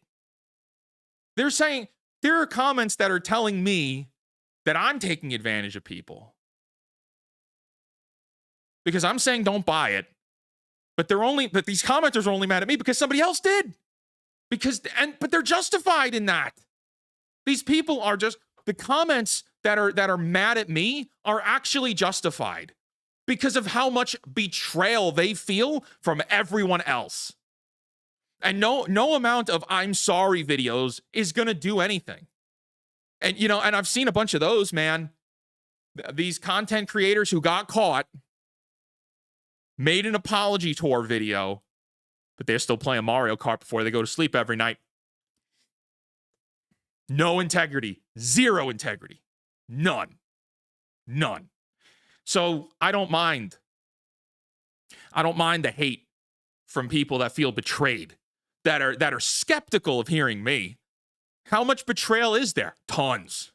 They're saying, there are comments that are telling me that I'm taking advantage of people. Because I'm saying don't buy it. But these commenters are only mad at me because somebody else did. But they're justified in that. These people are just, the comments that are mad at me are actually justified because of how much betrayal they feel from everyone else. And no amount of I'm sorry videos is going to do anything. And, and I've seen a bunch of those, man. These content creators who got caught made an apology tour video, but they're still playing Mario Kart before they go to sleep every night. No integrity. Zero integrity. None. So I don't mind. I don't mind the hate from people that feel betrayed, that are skeptical of hearing me. How much betrayal is there? Tons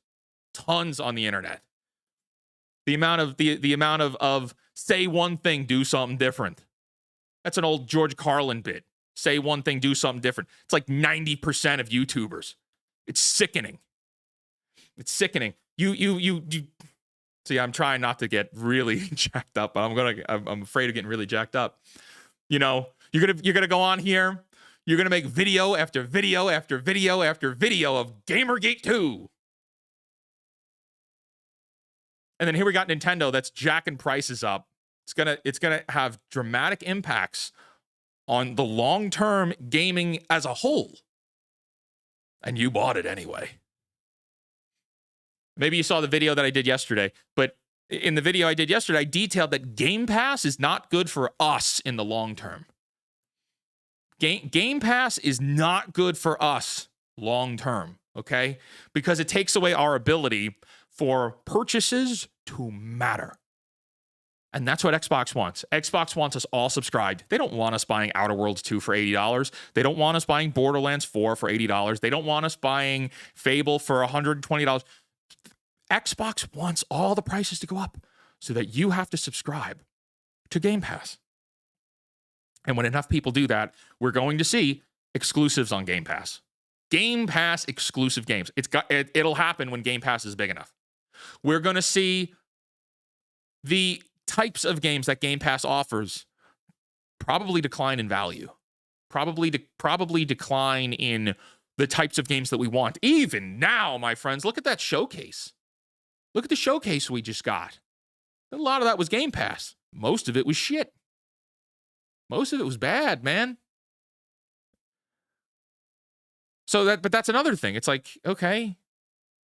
on the internet. The amount of say one thing, do something different. That's an old George Carlin bit. Say one thing, do something different. It's like 90% of YouTubers. It's sickening. You see, I'm trying not to get really jacked up, but I'm afraid of getting really jacked up. You're gonna go on here. You're gonna make video after video after video after video of Gamergate 2. And then here we got Nintendo that's jacking prices up. It's gonna have dramatic impacts on the long-term gaming as a whole. And you bought it anyway. Maybe you saw the video that I did yesterday, but in the video I did yesterday, I detailed that Game Pass is not good for us in the long term. Game Pass is not good for us long term, okay? Because it takes away our ability for purchases to matter. And that's what Xbox wants. Xbox wants us all subscribed. They don't want us buying Outer Worlds 2 for $80. They don't want us buying Borderlands 4 for $80. They don't want us buying Fable for $120. Xbox wants all the prices to go up so that you have to subscribe to Game Pass. And when enough people do that, we're going to see exclusives on Game Pass. Game Pass exclusive games. It'll happen when Game Pass is big enough. We're going to see the types of games that Game Pass offers probably decline in value. Probably decline in the types of games that we want. Even now, my friends, look at that showcase. Look at the showcase we just got. A lot of that was Game Pass. Most of it was shit. Most of it was bad, man. But that's another thing. It's like, okay,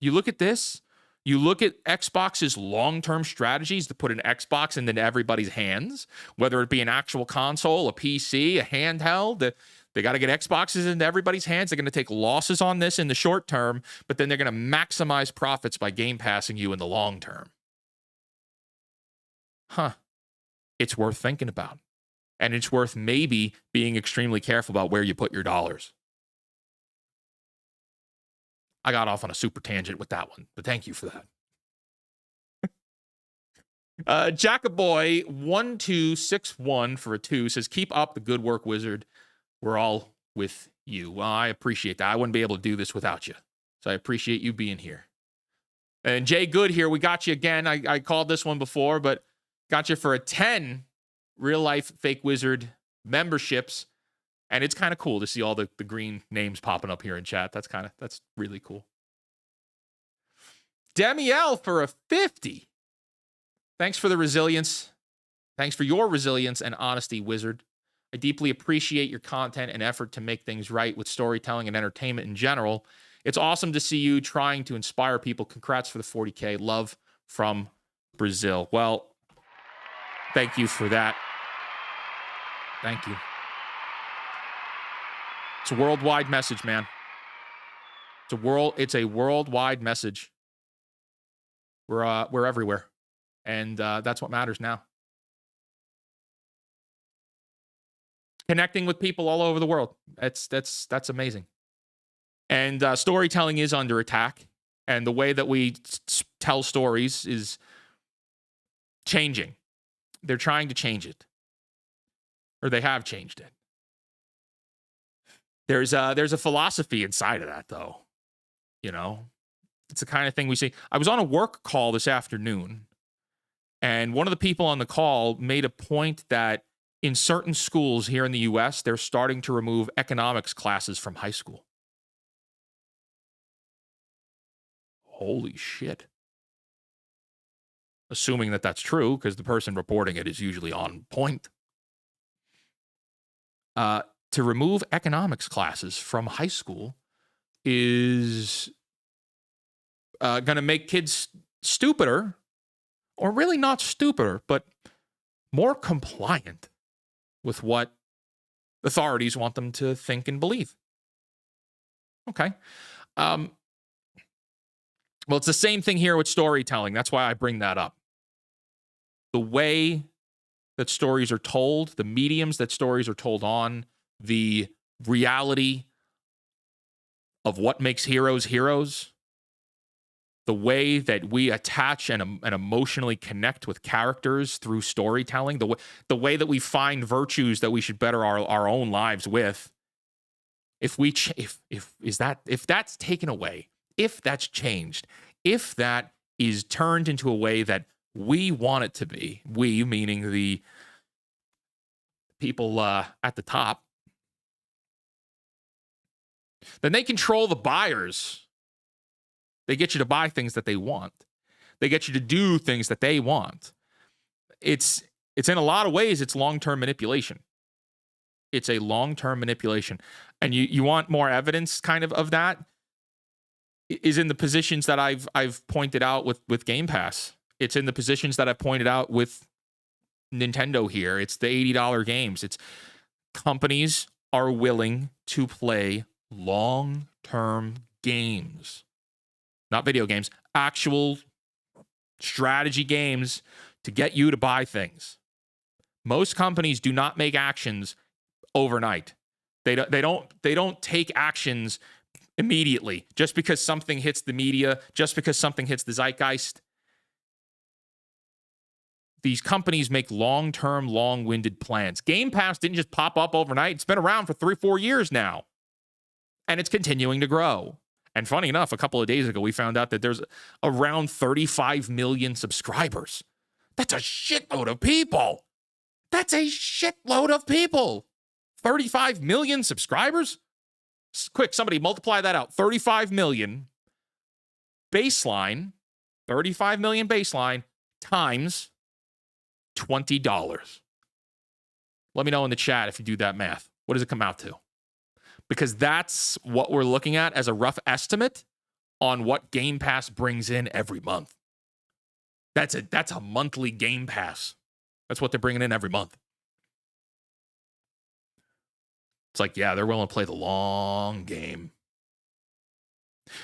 you look at this, you look at Xbox's long-term strategies to put an Xbox into everybody's hands, whether it be an actual console, a PC, a handheld. They got to get Xboxes into everybody's hands. They're going to take losses on this in the short term, but then they're going to maximize profits by Game Passing you in the long term. It's worth thinking about. And it's worth maybe being extremely careful about where you put your dollars. I got off on a super tangent with that one, but thank you for that. Jackaboy 1261 for a 2 says, keep up the good work, Wizard. We're all with you. Well, I appreciate that. I wouldn't be able to do this without you. So I appreciate you being here. And Jay Good here, we got you again. I called this one before, but got you for a 10 real life Fake Wizard memberships. And it's kind of cool to see all the green names popping up here in chat. That's really cool. Demiel for a 50. Thanks for the resilience. Thanks for your resilience and honesty, Wizard. I deeply appreciate your content and effort to make things right with storytelling and entertainment in general. It's awesome to see you trying to inspire people. Congrats for the 40K. Love from Brazil. Well, thank you for that. Thank you. It's a worldwide message, man. It's a worldwide message. We're everywhere. And that's what matters now. Connecting with people all over the world. That's amazing. And storytelling is under attack. And the way that we tell stories is changing. They're trying to change it. Or they have changed it. There's a philosophy inside of that, though. You know? It's the kind of thing we see. I was on a work call this afternoon. And one of the people on the call made a point that in certain schools here in the U.S., they're starting to remove economics classes from high school. Holy shit. Assuming that that's true, because the person reporting it is usually on point. To remove economics classes from high school is going to make kids stupider, or really not stupider, but more compliant with what authorities want them to think and believe. Okay. Well, it's the same thing here with storytelling. That's why I bring that up. The way that stories are told, the mediums that stories are told on, the reality of what makes heroes heroes, the way that we attach and emotionally connect with characters through storytelling, the way that we find virtues that we should better our own lives with. If that's taken away, if that's changed, if that is turned into a way that we want it to be, we meaning the people at the top, then they control the buyers. They get you to buy things that they want. They get you to do things that they want. It's in a lot of ways, it's long-term manipulation. It's a long-term manipulation. And you want more evidence kind of that is in the positions that I've pointed out with Game Pass. It's in the positions that I've pointed out with Nintendo here. It's the $80 games. It's companies are willing to play long-term games. Not video games, actual strategy games to get you to buy things. Most companies do not make actions overnight. They don't take actions immediately just because something hits the media, just because something hits the zeitgeist. These companies make long-term, long-winded plans. Game Pass didn't just pop up overnight. It's been around for 3-4 years now. And it's continuing to grow. And funny enough, a couple of days ago, we found out that there's around 35 million subscribers. That's a shitload of people. That's a shitload of people. 35 million subscribers? Quick, somebody multiply that out. 35 million baseline, 35 million baseline times $20. Let me know in the chat if you do that math. What does it come out to? Because that's what we're looking at as a rough estimate on what Game Pass brings in every month. That's a monthly Game Pass. That's what they're bringing in every month. It's like, yeah, they're willing to play the long game.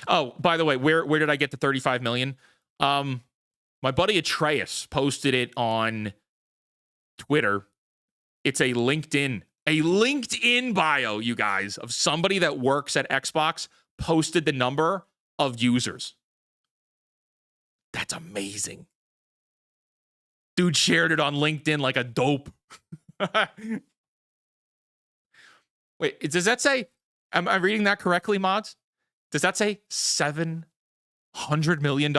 Oh, by the way, where did I get the 35 million? My buddy Atreus posted it on Twitter. It's a LinkedIn bio, you guys, of somebody that works at Xbox posted the number of users. That's amazing. Dude shared it on LinkedIn like a dope. Wait, does that say, am I reading that correctly, mods? Does that say $700 million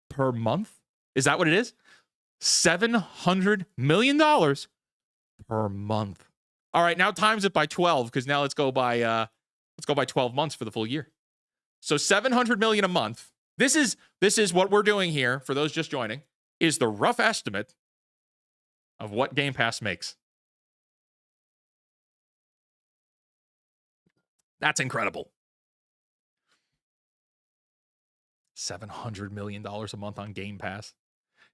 per month? Is that what it is? $700 million per month. All right, now times it by 12, because now let's go by 12 months for the full year. So $700 million a month. This is what we're doing here, for those just joining, is the rough estimate of what Game Pass makes. That's incredible. $700 million a month on Game Pass.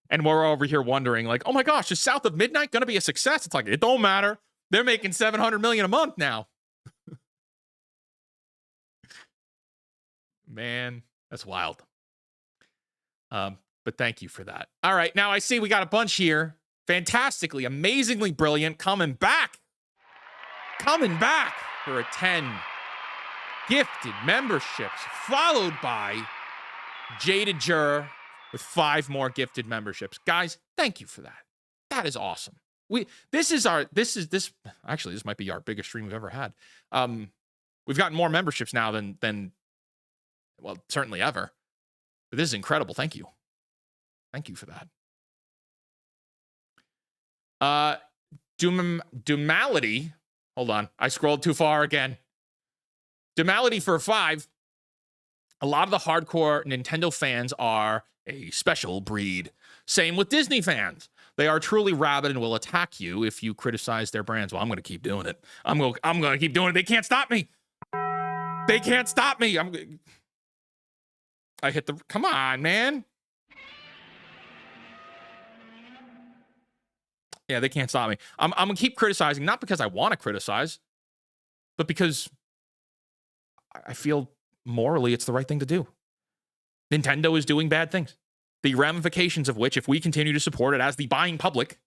And we're over here wondering, like, oh my gosh, is South of Midnight going to be a success? It's like, it don't matter. They're making $700 million a month now. Man, that's wild. But thank you for that. All right, now I see we got a bunch here. Fantastically, amazingly brilliant, coming back for a 10 gifted memberships, followed by Jaded Juror with 5 more gifted memberships. Guys, thank you for that. That is awesome. This might be our biggest stream we've ever had. We've gotten more memberships now than well, certainly ever. But this is incredible. Thank you. Thank you for that. Dumality. Hold on. I scrolled too far again. Dumality for 5. A lot of the hardcore Nintendo fans are a special breed. Same with Disney fans. They are truly rabid and will attack you if you criticize their brands. Well, I'm going to keep doing it. I'm going to keep doing it. They can't stop me. They can't stop me. I hit the... Come on, man. Yeah, they can't stop me. I'm going to keep criticizing, not because I want to criticize, but because I feel morally it's the right thing to do. Nintendo is doing bad things. The ramifications of which, if we continue to support it as the buying public,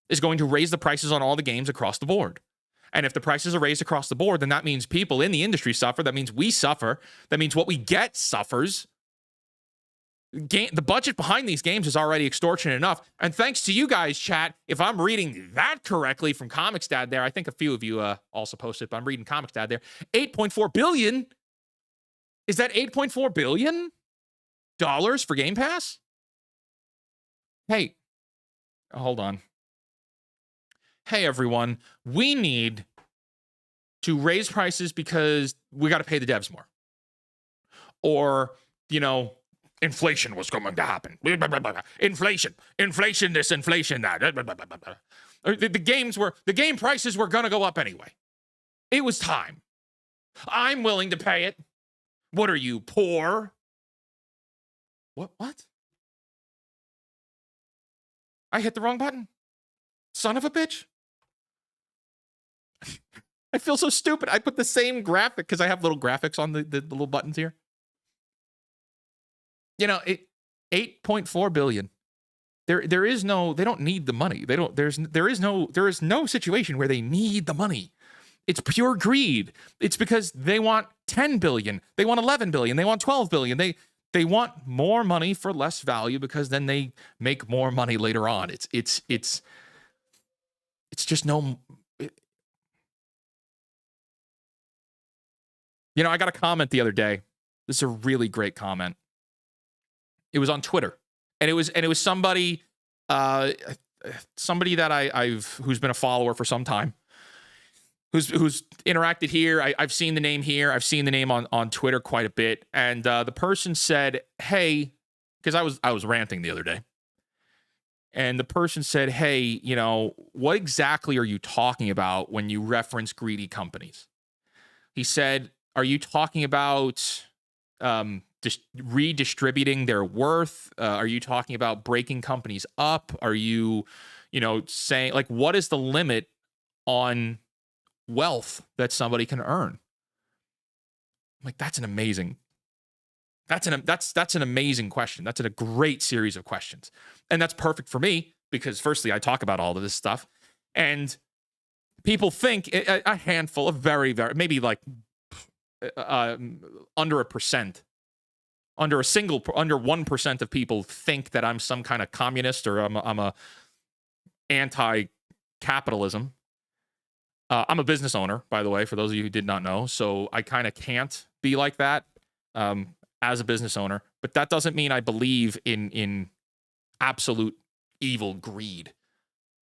is going to raise the prices on all the games across the board. And if the prices are raised across the board, then that means people in the industry suffer. That means we suffer. That means what we get suffers. The budget behind these games is already extortionate enough. And thanks to you guys, chat, if I'm reading that correctly from Comics Dad there, I think a few of you also posted, but I'm reading Comics Dad there. $8.4 billion? Is that $8.4 billion for Game Pass? Hey, hold on. Hey, everyone, we need to raise prices because we got to pay the devs more. Or, inflation was going to happen. Inflation this, inflation that. The game prices were going to go up anyway. It was time. I'm willing to pay it. What are you, poor? What? I hit the wrong button. Son of a bitch. I feel so stupid. I put the same graphic because I have little graphics on the little buttons here. 8.4 billion. There is no, they don't need the money. There is no situation where they need the money. It's pure greed. It's because they want 10 billion. They want 11 billion. They want 12 billion. They want more money for less value because then they make more money later on. It's just no. I got a comment the other day. This is a really great comment. It was on Twitter, and it was somebody that who's been a follower for some time, who's interacted here. I've seen the name here. I've seen the name on Twitter quite a bit. And the person said, hey, because I was ranting the other day. And the person said, hey, what exactly are you talking about when you reference greedy companies? He said, are you talking about just redistributing their worth? Are you talking about breaking companies up? Are you, saying, like, what is the limit on wealth that somebody can earn? Like, that's an amazing question. That's a great series of questions. And that's perfect for me because firstly, I talk about all of this stuff and people think a handful of very, very, maybe like under 1%, under 1% of people think that I'm some kind of communist or I'm a anti-capitalism. I'm a business owner, by the way, for those of you who did not know. So I kind of can't be like that as a business owner. But that doesn't mean I believe in absolute evil greed,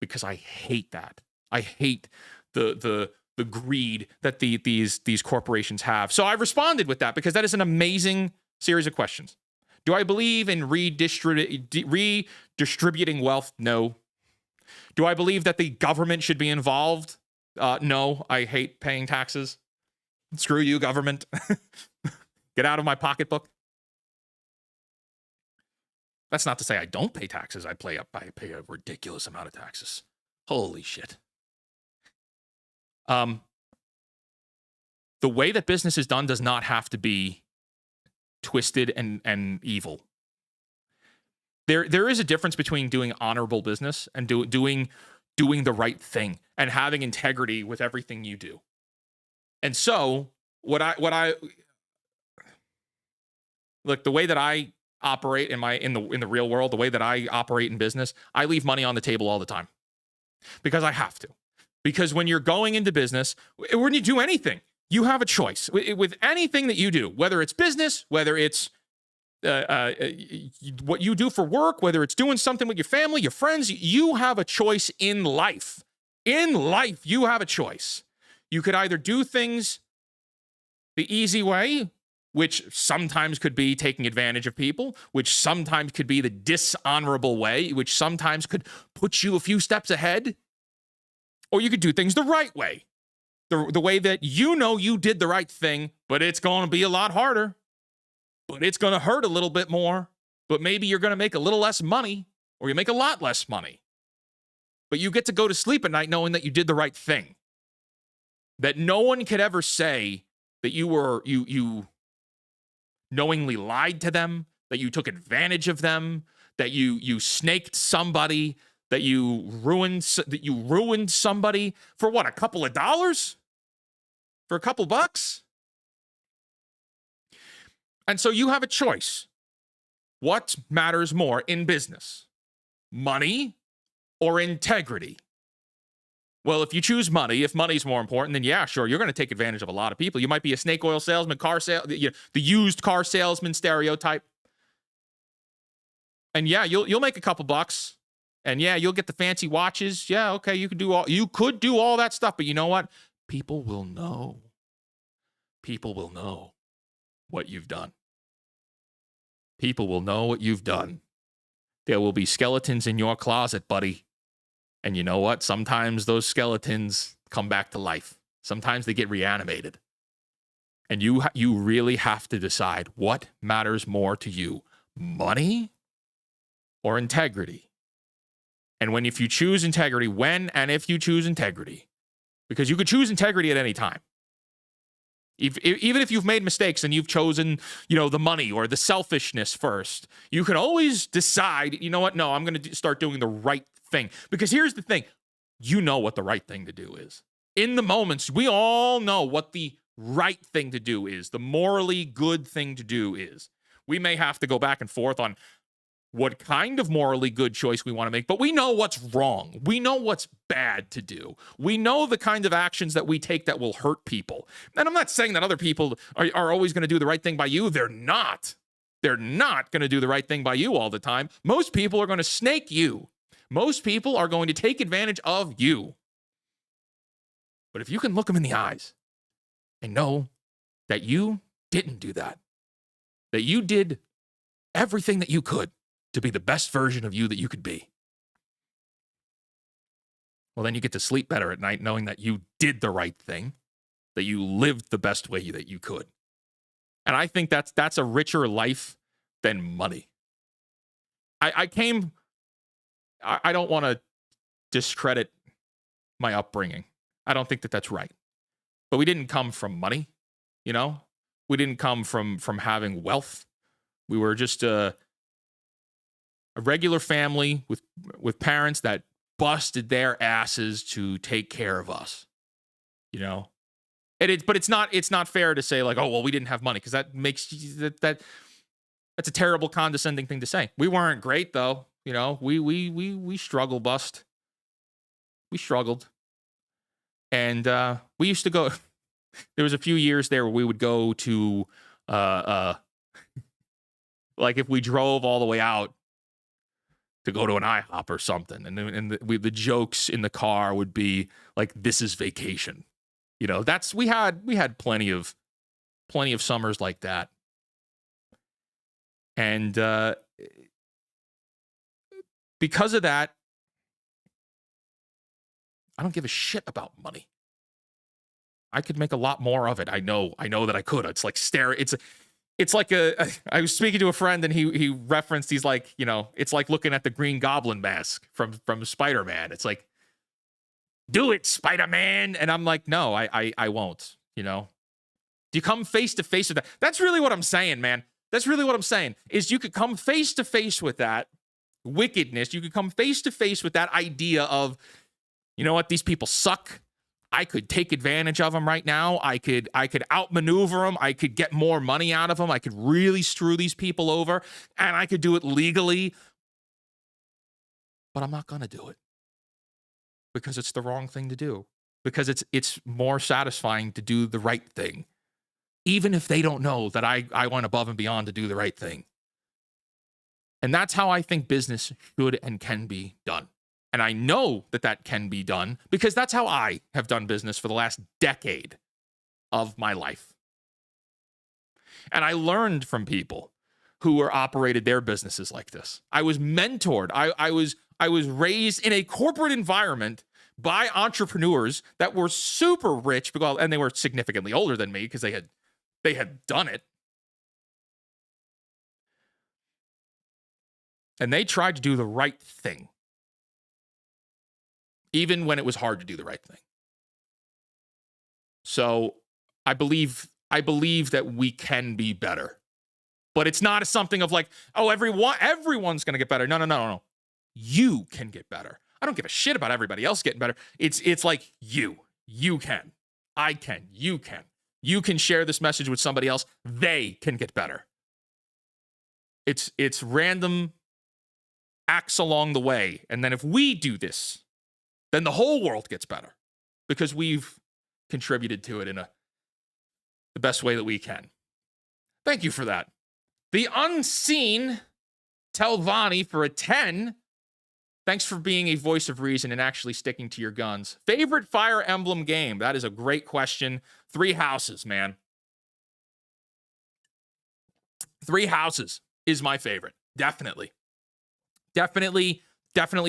because I hate that. I hate the greed that these corporations have. So I responded with that because that is an amazing series of questions. Do I believe in redistributing wealth? No. Do I believe that the government should be involved? No, I hate paying taxes. Screw you, government. Get out of my pocketbook. That's not to say I don't pay taxes. I pay a ridiculous amount of taxes. Holy shit. The way that business is done does not have to be twisted and evil. There is a difference between doing honorable business and doing the right thing and having integrity with everything you do. And so what I look, the way that I operate in the real world, the way that I operate in business, I leave money on the table all the time because I have to. Because when you're going into business, when you do anything, you have a choice with anything that you do, whether it's business, whether it's what you do for work, whether it's doing something with your family, your friends, you have a choice in life. In life, you have a choice. You could either do things the easy way, which sometimes could be taking advantage of people, which sometimes could be the dishonorable way, which sometimes could put you a few steps ahead, or you could do things the right way. The way that you know you did the right thing, but it's going to be a lot harder. But it's going to hurt a little bit more. But maybe you're going to make a little less money, or you make a lot less money. But you get to go to sleep at night knowing that you did the right thing. That no one could ever say that you knowingly lied to them, that you took advantage of them, that you snaked somebody, that you ruined somebody for what, a couple of dollars? For a couple bucks? And so you have a choice. What matters more in business? Money or integrity? Well, if you choose money, if money's more important, then yeah, sure, you're going to take advantage of a lot of people. You might be a snake oil salesman, the used car salesman stereotype. And yeah, you'll make a couple bucks. And yeah, you'll get the fancy watches. Yeah, okay, you could do all that stuff, but you know what? People will know. People will know what you've done. People will know what you've done. There will be skeletons in your closet, buddy. And you know what? Sometimes those skeletons come back to life. Sometimes they get reanimated. And you really have to decide what matters more to you, money or integrity. And if you choose integrity, if you choose integrity, because you could choose integrity at any time. Even if you've made mistakes and you've chosen, the money or the selfishness first, you can always decide, you know what? No, I'm going to start doing the right thing. Because here's the thing. You know what the right thing to do is. In the moments, we all know what the right thing to do is. The morally good thing to do is. We may have to go back and forth on what kind of morally good choice we want to make, but we know what's wrong. We know what's bad to do. We know the kind of actions that we take that will hurt people. And I'm not saying that other people are always going to do the right thing by you. They're not. They're not going to do the right thing by you all the time. Most people are going to snake you. Most people are going to take advantage of you. But if you can look them in the eyes and know that you didn't do that you did everything that you could to be the best version of you that you could be, well, then you get to sleep better at night knowing that you did the right thing, that you lived the best way that you could. And I think that's a richer life than money. I don't want to discredit my upbringing. I don't think that that's right. But we didn't come from money, We didn't come from having wealth. We were just a regular family with parents that busted their asses to take care of us, But it's not fair to say like, oh well, we didn't have money, because that makes that's a terrible condescending thing to say. We weren't great though, We struggle bust. We struggled, and we used to go. There was a few years there where we would go to like if we drove all the way out to go to an IHOP or something. And the jokes in the car would be like, this is vacation. We had plenty of summers like that. And because of that, I don't give a shit about money. I could make a lot more of it. I know that I could. It's like it's like I was speaking to a friend and he referenced, he's like, it's like looking at the Green Goblin mask from Spider-Man. It's like, do it, Spider-Man. And I'm like, no, I won't, Do you come face to face with that? That's really what I'm saying, man. That's really what I'm saying, is you could come face to face with that wickedness. You could come face to face with that idea of, you know what, these people suck. I could take advantage of them right now. I could outmaneuver them. I could get more money out of them. I could really screw these people over, and I could do it legally. But I'm not going to do it because it's the wrong thing to do, because it's more satisfying to do the right thing, even if they don't know that I went above and beyond to do the right thing. And that's how I think business should and can be done. And I know that that can be done because that's how I have done business for the last decade of my life. And I learned from people who were operated their businesses like this. I was mentored. I was raised in a corporate environment by entrepreneurs that were super rich, because, and they were significantly older than me because they had done it. And they tried to do the right thing, even when it was hard to do the right thing. So I believe that we can be better. But it's not something of like, oh, everyone's going to get better. No. You can get better. I don't give a shit about everybody else getting better. It's like you can. I can. You can. You can share this message with somebody else. They can get better. It's random acts along the way. And then if we do this, then the whole world gets better because we've contributed to it in the best way that we can. Thank you for that. The Unseen Telvani for a 10. Thanks for being a voice of reason and actually sticking to your guns. Favorite Fire Emblem game? That is a great question. Three Houses, man. Three Houses is my favorite. Definitely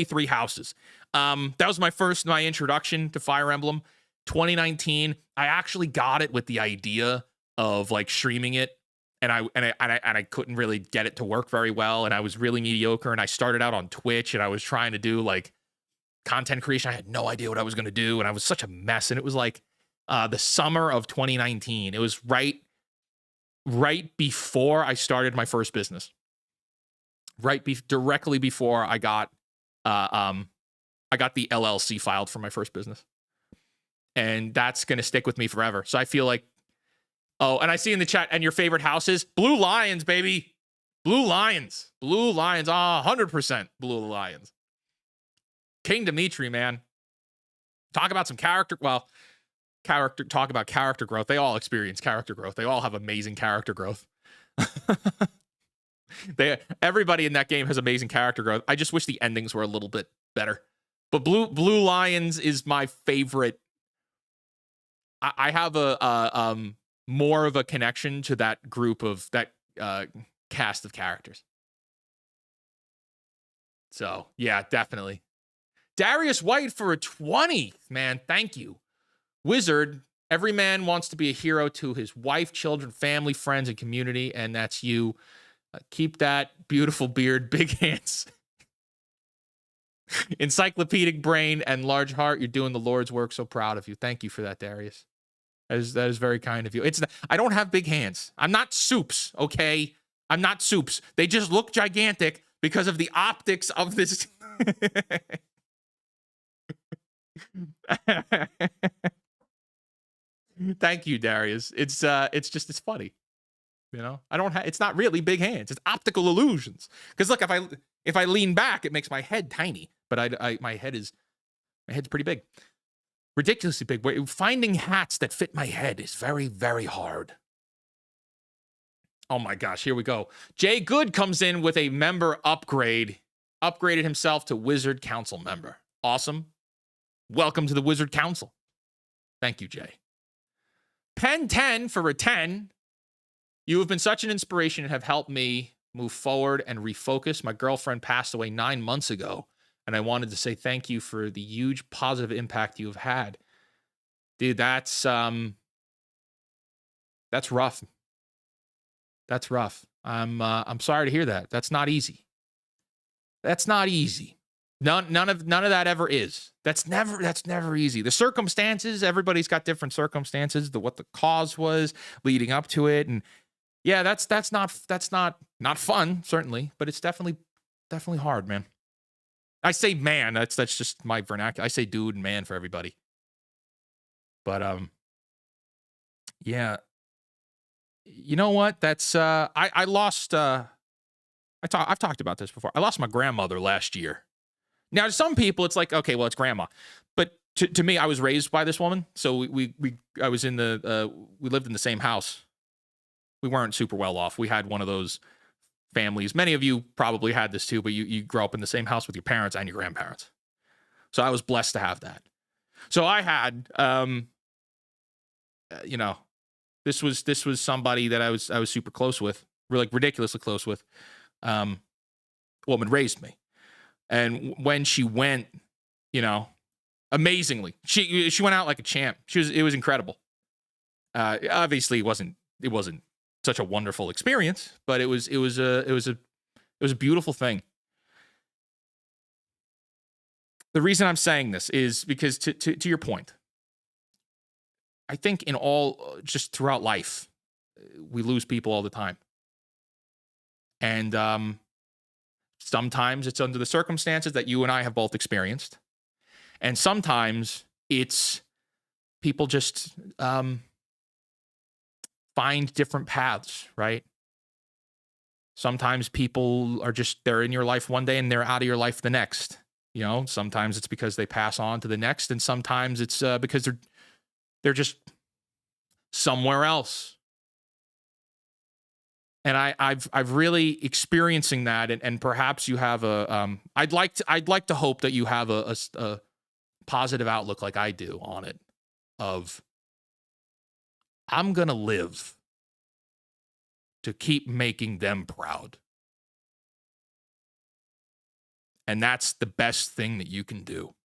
Three Houses. That was my introduction to Fire Emblem. 2019. I actually got it with the idea of like streaming it, and I couldn't really get it to work very well, and I was really mediocre. And I started out on Twitch, and I was trying to do like content creation. I had no idea what I was going to do, and I was such a mess. And it was like the summer of 2019. It was right before I started my first business. Directly before I got the LLC filed for my first business. And that's going to stick with me forever. So I feel like, oh, and I see in the chat, and your favorite houses, Blue Lions, baby. Blue Lions. 100% Blue Lions. King Dimitri, man. Talk about some character growth. They all experience character growth. They all have amazing character growth. Everybody in that game has amazing character growth. I just wish the endings were a little bit better. But Blue Lions is my favorite. I have a more of a connection to that group of that cast of characters. So yeah, definitely. Darius White for a 20, man. Thank you. Wizard. Every man wants to be a hero to his wife, children, family, friends, and community, and that's you. Keep that beautiful beard, big hands, encyclopedic brain, and large heart. You're doing the Lord's work. So proud of you. Thank you for that, Darius. That is very kind of you. I don't have big hands. I'm not Soups, okay? I'm not Soups. They just look gigantic because of the optics of this. Thank you, Darius. It's funny. You know, it's not really big hands. It's optical illusions. Because look, if I lean back, it makes my head tiny. But my head's pretty big. Ridiculously big. Finding hats that fit my head is very, very hard. Oh my gosh, here we go. Jay Good comes in with a member upgrade. Upgraded himself to Wizard Council member. Awesome. Welcome to the Wizard Council. Thank you, Jay. Pen 10 for a 10. You have been such an inspiration and have helped me move forward and refocus. My girlfriend passed away 9 months ago, and I wanted to say thank you for the huge positive impact you have had. Dude, that's rough. That's rough. I'm sorry to hear that. That's not easy. That's not easy. None of that ever is. That's never easy. The circumstances, everybody's got different circumstances, what the cause was leading up to it, and Yeah, that's not fun, certainly, but it's definitely hard, man. I say man, that's just my vernacular. I say dude and man for everybody. But yeah, you know what? That's I lost I've talked about this before. I lost my grandmother last year. Now, to some people, it's like, okay, well, it's grandma. But to me, I was raised by this woman. So I was in we lived in the same house. We weren't super well off. We had one of those families. Many of you probably had this too, but you grow up in the same house with your parents and your grandparents. So I was blessed to have that. So I had, you know, this was somebody that I was super close with, like ridiculously close with. Woman raised me. And when she went, you know, amazingly, she went out like a champ. It was incredible. Obviously it wasn't such a wonderful experience, but it was a beautiful thing. The reason I'm saying this is because to your point, I think in all, just throughout life, we lose people all the time. And sometimes it's under the circumstances that you and I have both experienced. And sometimes it's people just find different paths, right? Sometimes people are they're in your life one day and they're out of your life the next. You know, sometimes it's because they pass on to the next, and sometimes it's because they're just somewhere else. And I've really experiencing that, and perhaps you have I'd like to hope that you have a positive outlook like I do on it, of I'm gonna live to keep making them proud. And that's the best thing that you can do.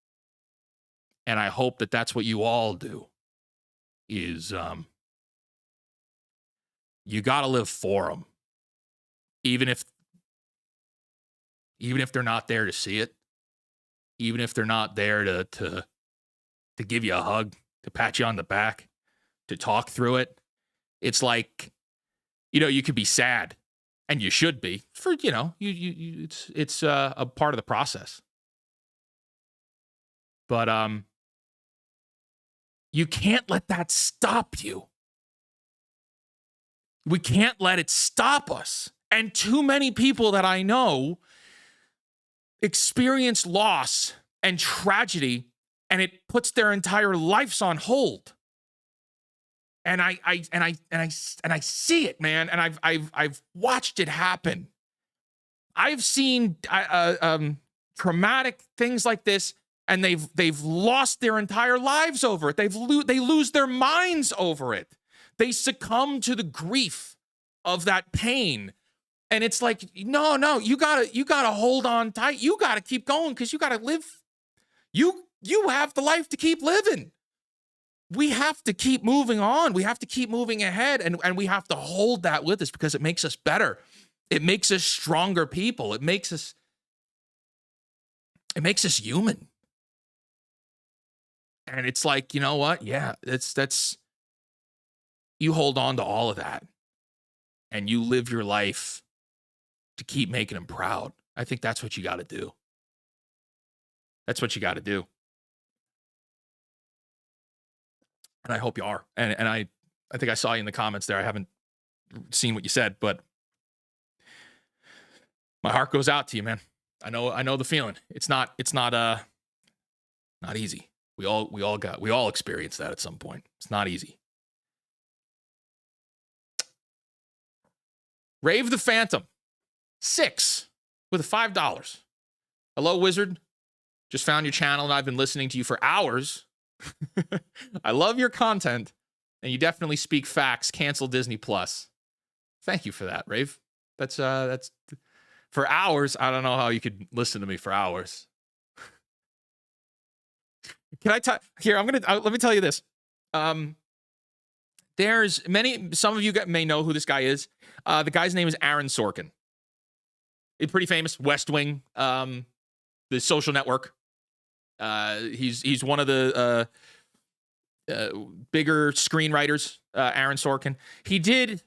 And I hope that that's what you all do, is you got to live for them. Even if they're not there to see it, even if they're not there to give you a hug, to pat you on the back, to talk through it. It's like, you know, you could be sad, and you should be, for, you know, it's a part of the process. But you can't let that stop you. We can't let it stop us. And too many people that I know experience loss and tragedy, and it puts their entire lives on hold. And I see it, man. And I've watched it happen. I've seen traumatic things like this, and they've lost their entire lives over it. They lose their minds over it. They succumb to the grief of that pain. And it's like, no, you gotta hold on tight. You gotta keep going, because you gotta live. You have the life to keep living. We have to keep moving on. We have to keep moving ahead, and we have to hold that with us, because it makes us better. It makes us stronger people. It makes us human. And it's like, you know what? Yeah, that's you hold on to all of that, and you live your life to keep making them proud. I think that's what you got to do. That's what you got to do. And I hope you are. And I think I saw you in the comments there. I haven't seen what you said, but my heart goes out to you, man. I know the feeling. It's not easy. We all experience that at some point. It's not easy. Rave the Phantom 6 with $5. Hello, Wizard. Just found your channel, and I've been listening to you for hours. I love your content, and you definitely speak facts. Cancel Disney Plus. Thank you for that, Rave. That's for hours. I don't know how you could listen to me for hours. Can I tell here? Let me tell you this. Some of you may know who this guy is. The guy's name is Aaron Sorkin. He's pretty famous. West Wing, The Social Network. He's one of the bigger screenwriters. Aaron Sorkin. He did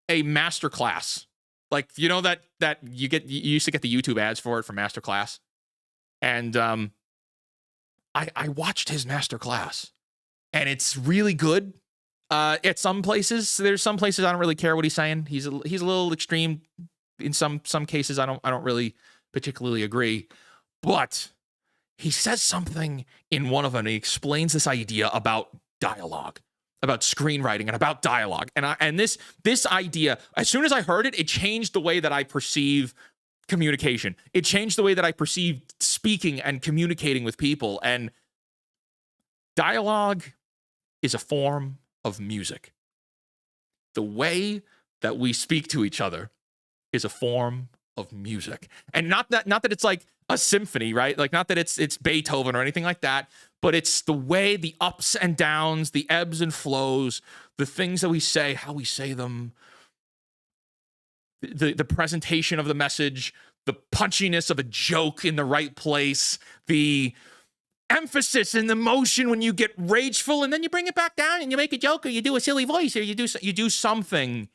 a masterclass. Like, you know that you used to get the YouTube ads for it for masterclass. And I watched his masterclass, and it's really good. At some places, there's some places I don't really care what he's saying. He's a little extreme in some cases. I don't really particularly agree, but he says something in one of them. And he explains this idea about dialogue, about screenwriting, and about dialogue. And this idea, as soon as I heard it, it changed the way that I perceive communication. It changed the way that I perceive speaking and communicating with people. And dialogue is a form of music. The way that we speak to each other is a form of music. And not that it's like a symphony, right? Like, not that it's Beethoven or anything like that, but it's the way, the ups and downs, the ebbs and flows, the things that we say, how we say them, the presentation of the message, the punchiness of a joke in the right place, the emphasis and the emotion when you get rageful and then you bring it back down and you make a joke or you do a silly voice or you do something.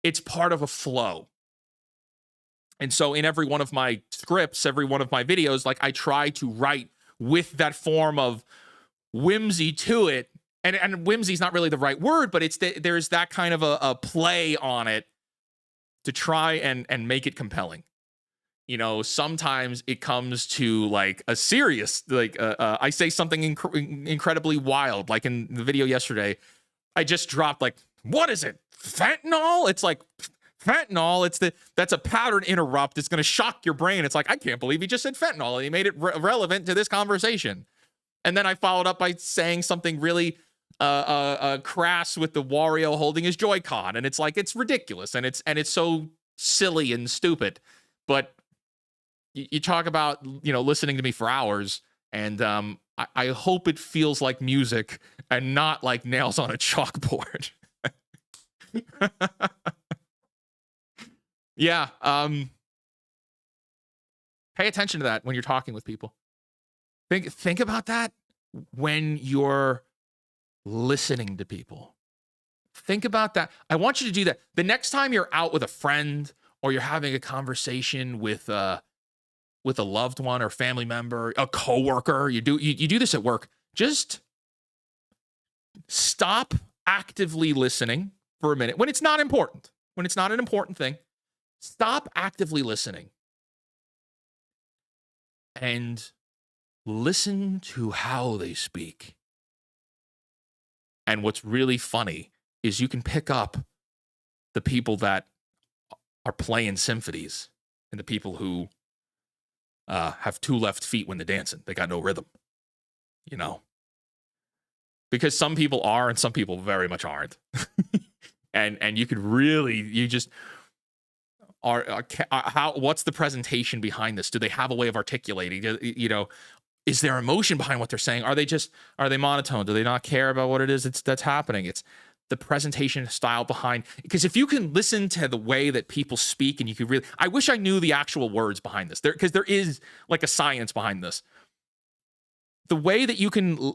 It's part of a flow. And so in every one of my scripts, every one of my videos, like, I try to write with that form of whimsy to it. And whimsy is not really the right word, but there's that kind of a play on it to try and make it compelling. You know, sometimes it comes to like a serious, like I say something incredibly wild. Like in the video yesterday, I just dropped like, what is it? Fentanyl? It's like, fentanyl, that's a pattern interrupt. It's going to shock your brain. It's like, I can't believe he just said fentanyl and he made it relevant to this conversation. And then I followed up by saying something really crass with the Wario holding his Joy-Con. And it's like, it's ridiculous. And it's so silly and stupid. But you talk about, you know, listening to me for hours, and I hope it feels like music and not like nails on a chalkboard. Yeah. Pay attention to that when you're talking with people. Think about that when you're listening to people. Think about that. I want you to do that. The next time you're out with a friend or you're having a conversation with a loved one or family member, a coworker, you do this at work. Just stop actively listening for a minute when it's not important. When it's not an important thing, stop actively listening and listen to how they speak. And what's really funny is you can pick up the people that are playing symphonies and the people who have two left feet when they're dancing. They got no rhythm, you know? Because some people are and some people very much aren't. and you could really, you just what's the presentation behind this? Do they have a way of articulating? You know, is there emotion behind what they're saying? Are they monotone? Do they not care about what it is that's happening? It's the presentation style behind, because if you can listen to the way that people speak and you could really, I wish I knew the actual words behind this, because there is like a science behind this. The way that you can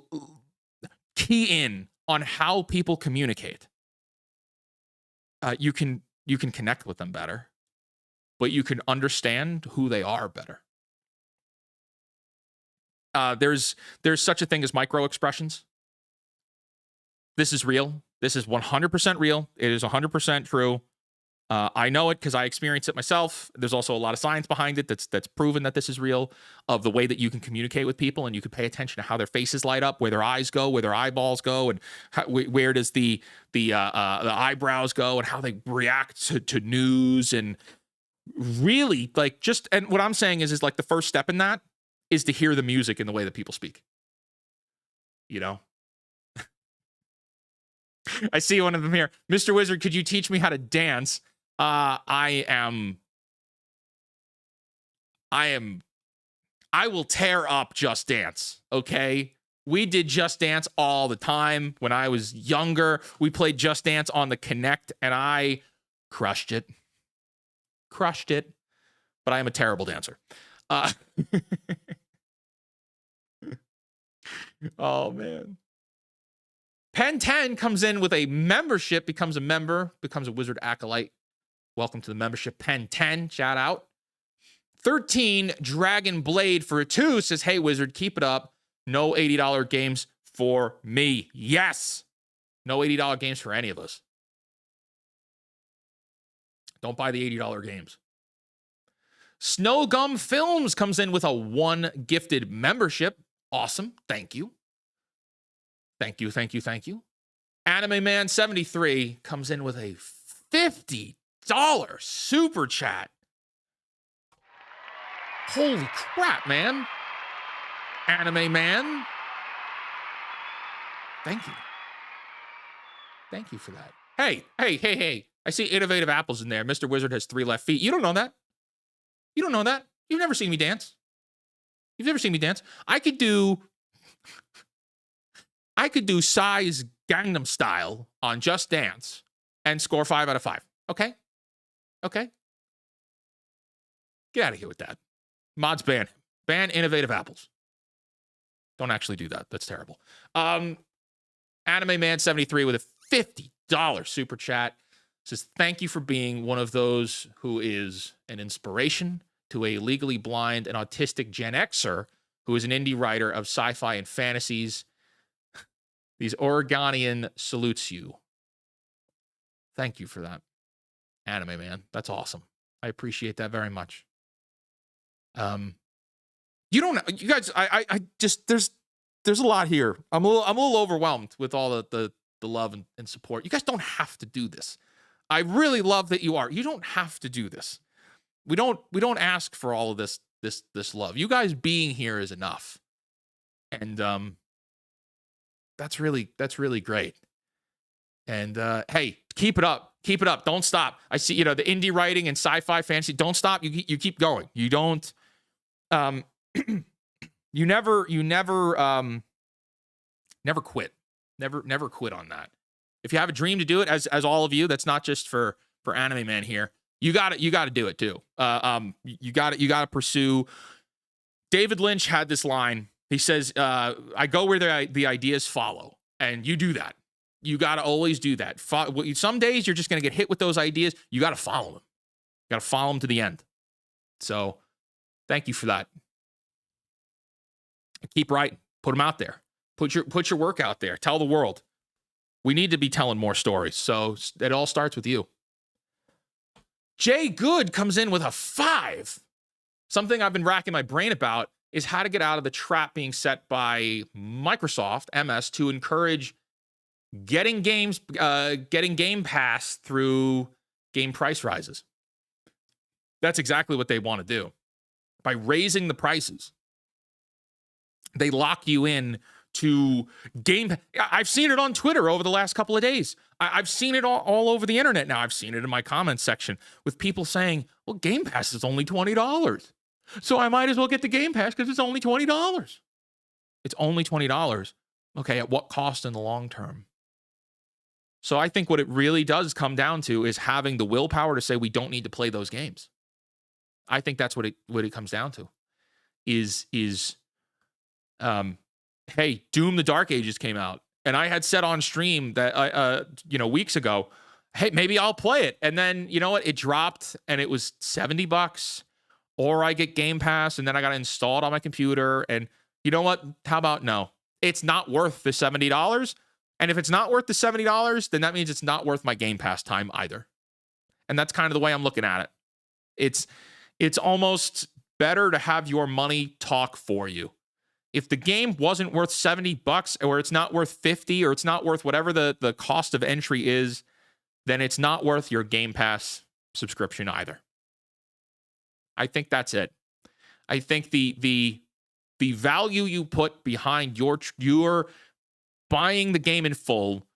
key in on how people communicate, you can connect with them better, but you can understand who they are better. There's such a thing as micro expressions. This is real. This is 100% real. It is 100% true. I know it because I experienced it myself. There's also a lot of science behind it that's proven that this is real, of the way that you can communicate with people, and you can pay attention to how their faces light up, where their eyes go, where their eyeballs go, and where does the eyebrows go, and how they react to news. And really, like, just, and what I'm saying is like the first step in that is to hear the music in the way that people speak. You know? I see one of them here. Mr. Wizard, could you teach me how to dance? I will tear up Just Dance, okay? We did Just Dance all the time when I was younger. We played Just Dance on the Kinect, and I crushed it. Crushed it. But I am a terrible dancer. Oh, man. Pen 10 comes in with a membership, becomes a member, becomes a Wizard Acolyte. Welcome to the membership, Pen 10. Shout out. 13, Dragon Blade for a 2 says, hey, Wizard, keep it up. No $80 games for me. Yes. No $80 games for any of us. Don't buy the $80 games. Snowgum Films comes in with a 1 gifted membership. Awesome. Thank you. Thank you, thank you, thank you. Anime Man 73 comes in with a $50 super chat. Holy crap, man. Anime Man. Thank you. Thank you for that. Hey. I see innovative apples in there. Mr. Wizard has 3 left feet. You don't know that. You don't know that. You've never seen me dance. You've never seen me dance. I could do size Gangnam Style on Just Dance and score 5 out of 5. Okay? Okay? Get out of here with that. Mods ban. Ban innovative apples. Don't actually do that. That's terrible. Anime Man 73 with a $50 super chat says, thank you for being one of those who is an inspiration to a legally blind and autistic Gen Xer who is an indie writer of sci-fi and fantasies. These Oregonian salutes you. Thank you for that, Anime Man. That's awesome. I appreciate that very much. You guys, I just, there's a lot here. I'm a little overwhelmed with all the love and support. You guys don't have to do this. I really love that you are. You don't have to do this. We don't ask for all of this love. You guys being here is enough. And that's really great. And hey, keep it up. Keep it up. Don't stop. I see, the indie writing and sci-fi fantasy. Don't stop. You keep going. You don't you never quit. Never quit on that. If you have a dream to do it, as all of you, that's not just for Anime Man here. You got to do it too. You got to pursue. David Lynch had this line. He says, I go where the ideas follow. And you do that. You got to always do that. Some days you're just going to get hit with those ideas. You got to follow them. You got to follow them to the end. So thank you for that. Keep writing. Put them out there. Put your work out there. Tell the world. We need to be telling more stories. So it all starts with you. Jay Good comes in with a 5. Something I've been racking my brain about is how to get out of the trap being set by Microsoft, MS, to encourage getting Game Pass through game price rises. That's exactly what they want to do. By raising the prices, they lock you in to game. I've seen it on Twitter over the last couple of days. I've seen it all over the internet now. I've seen it in my comments section with people saying, well, Game Pass is only $20. So I might as well get the Game Pass because it's only $20. It's only $20. Okay, at what cost in the long term? So I think what it really does come down to is having the willpower to say we don't need to play those games. I think that's what it comes down to. Hey, Doom: The Dark Ages came out, and I had said on stream that weeks ago, hey, maybe I'll play it. And then you know what? It dropped, and it was $70. Or I get Game Pass, and then I got to install it on my computer. And you know what? How about no? It's not worth the $70. And if it's not worth the $70, then that means it's not worth my Game Pass time either. And that's kind of the way I'm looking at it. It's almost better to have your money talk for you. If the game wasn't worth $70 or it's not worth $50 or it's not worth whatever the cost of entry is, then it's not worth your Game Pass subscription either. I think that's it. I think the value you put behind your buying the game in full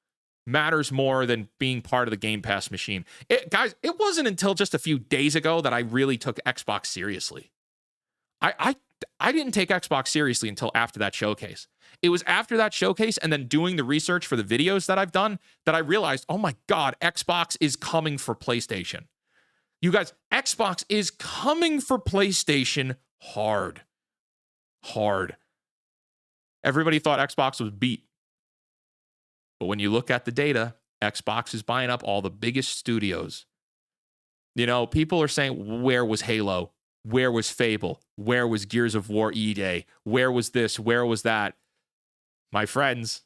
matters more than being part of the Game Pass machine. Guys, it wasn't until just a few days ago that I really took Xbox seriously. I didn't take Xbox seriously until after that showcase. It was after that showcase and then doing the research for the videos that I've done that I realized, oh my God, Xbox is coming for PlayStation. You guys, Xbox is coming for PlayStation hard. Hard. Everybody thought Xbox was beat. But when you look at the data, Xbox is buying up all the biggest studios. People are saying, where was Halo? Where was Fable? Where was Gears of War E-Day? Where was this? Where was that? My friends,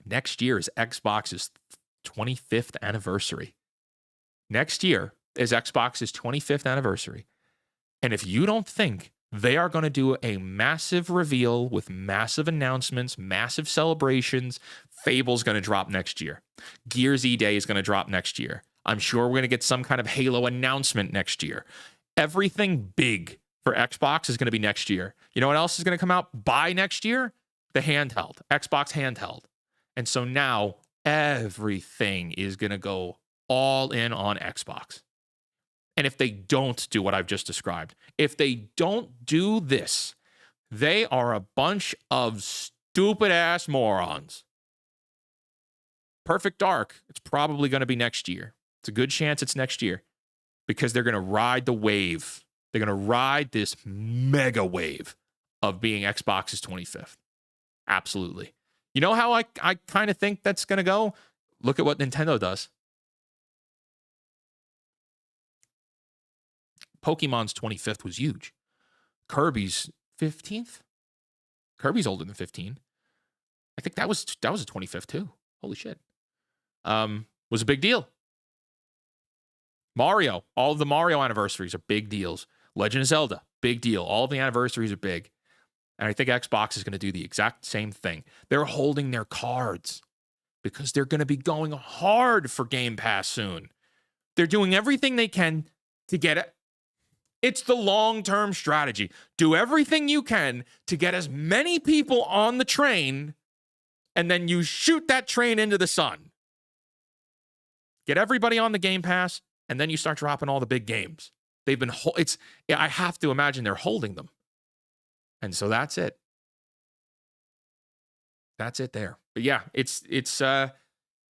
next year is Xbox's 25th anniversary. Next year is Xbox's 25th anniversary. And if you don't think they are going to do a massive reveal with massive announcements, massive celebrations, Fable's going to drop next year. Gears E-Day is going to drop next year. I'm sure we're going to get some kind of Halo announcement next year. Everything big for Xbox is going to be next year. You know what else is going to come out by next year? The handheld, Xbox handheld. And so now everything is going to go all in on Xbox. And if they don't do what I've just described, if they don't do this, they are a bunch of stupid ass morons. Perfect Dark, it's probably going to be next year. It's a good chance it's next year because they're going to ride the wave. They're going to ride this mega wave of being Xbox's 25th. Absolutely. You know how I kind of think that's going to go? Look at what Nintendo does. Pokemon's 25th was huge. Kirby's 15th? Kirby's older than 15. I think that was a 25th too. Holy shit. Was a big deal. Mario, all of the Mario anniversaries are big deals. Legend of Zelda, big deal. All of the anniversaries are big. And I think Xbox is going to do the exact same thing. They're holding their cards because they're going to be going hard for Game Pass soon. They're doing everything they can to get it. It's the long-term strategy. Do everything you can to get as many people on the train, and then you shoot that train into the sun. Get everybody on the Game Pass, and then you start dropping all the big games. They've been, I have to imagine they're holding them. And so that's it. That's it there. But yeah, it's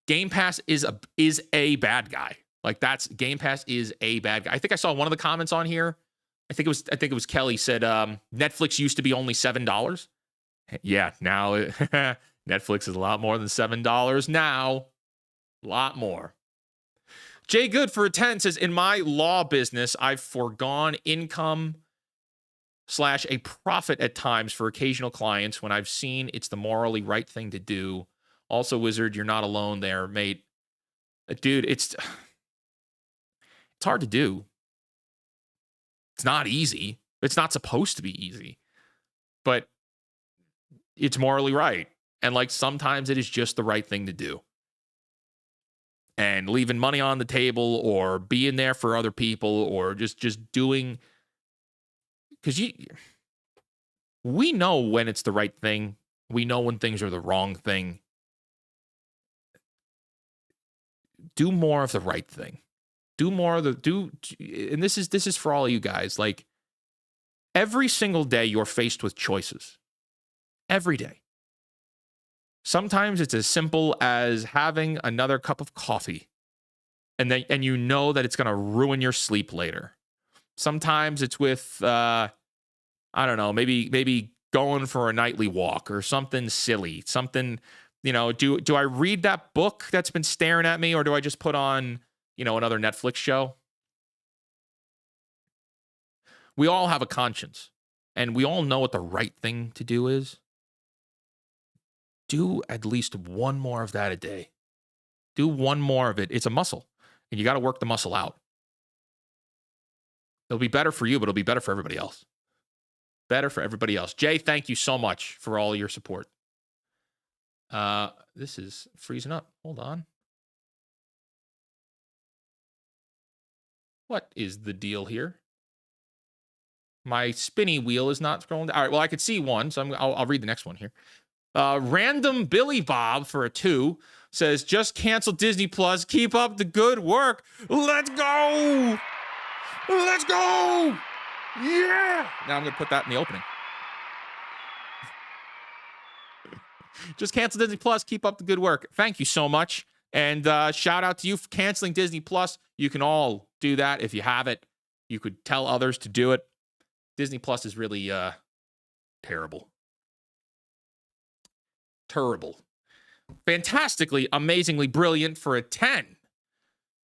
Game Pass is a bad guy. Like Game Pass is a bad guy. I think I saw one of the comments on here. I think it was Kelly said Netflix used to be only $7. Yeah, now Netflix is a lot more than $7 now. A lot more. Jay Good for a 10 says, in my law business, I've foregone income / a profit at times for occasional clients when I've seen it's the morally right thing to do. Also, Wizard, you're not alone there, mate. Dude, it's hard to do. It's not easy. It's not supposed to be easy. But it's morally right. And like sometimes it is just the right thing to do. And leaving money on the table or being there for other people or just doing, because we know when it's the right thing. We know when things are the wrong thing. Do more of the right thing. Do more of and this is for all of you guys. Like every single day you're faced with choices. Every day. Sometimes it's as simple as having another cup of coffee and you know that it's going to ruin your sleep later. Sometimes it's with, I don't know, maybe going for a nightly walk or something silly, something, do I read that book that's been staring at me or do I just put on, another Netflix show? We all have a conscience and we all know what the right thing to do is. Do at least one more of that a day. Do one more of it. It's a muscle, and you got to work the muscle out. It'll be better for you, but it'll be better for everybody else. Better for everybody else. Jay, thank you so much for all your support. This is freezing up. Hold on. What is the deal here? My spinny wheel is not scrolling down. All right, well, I could see one, so I'll read the next one here. Random Billy Bob for a 2 says, just cancel Disney Plus. Keep up the good work. Let's go. Let's go. Yeah. Now I'm going to put that in the opening. Just cancel Disney Plus. Keep up the good work. Thank you so much. And shout out to you for canceling Disney Plus. You can all do that if you have it. You could tell others to do it. Disney Plus is really terrible. Terrible. fantastically, amazingly brilliant for a 10.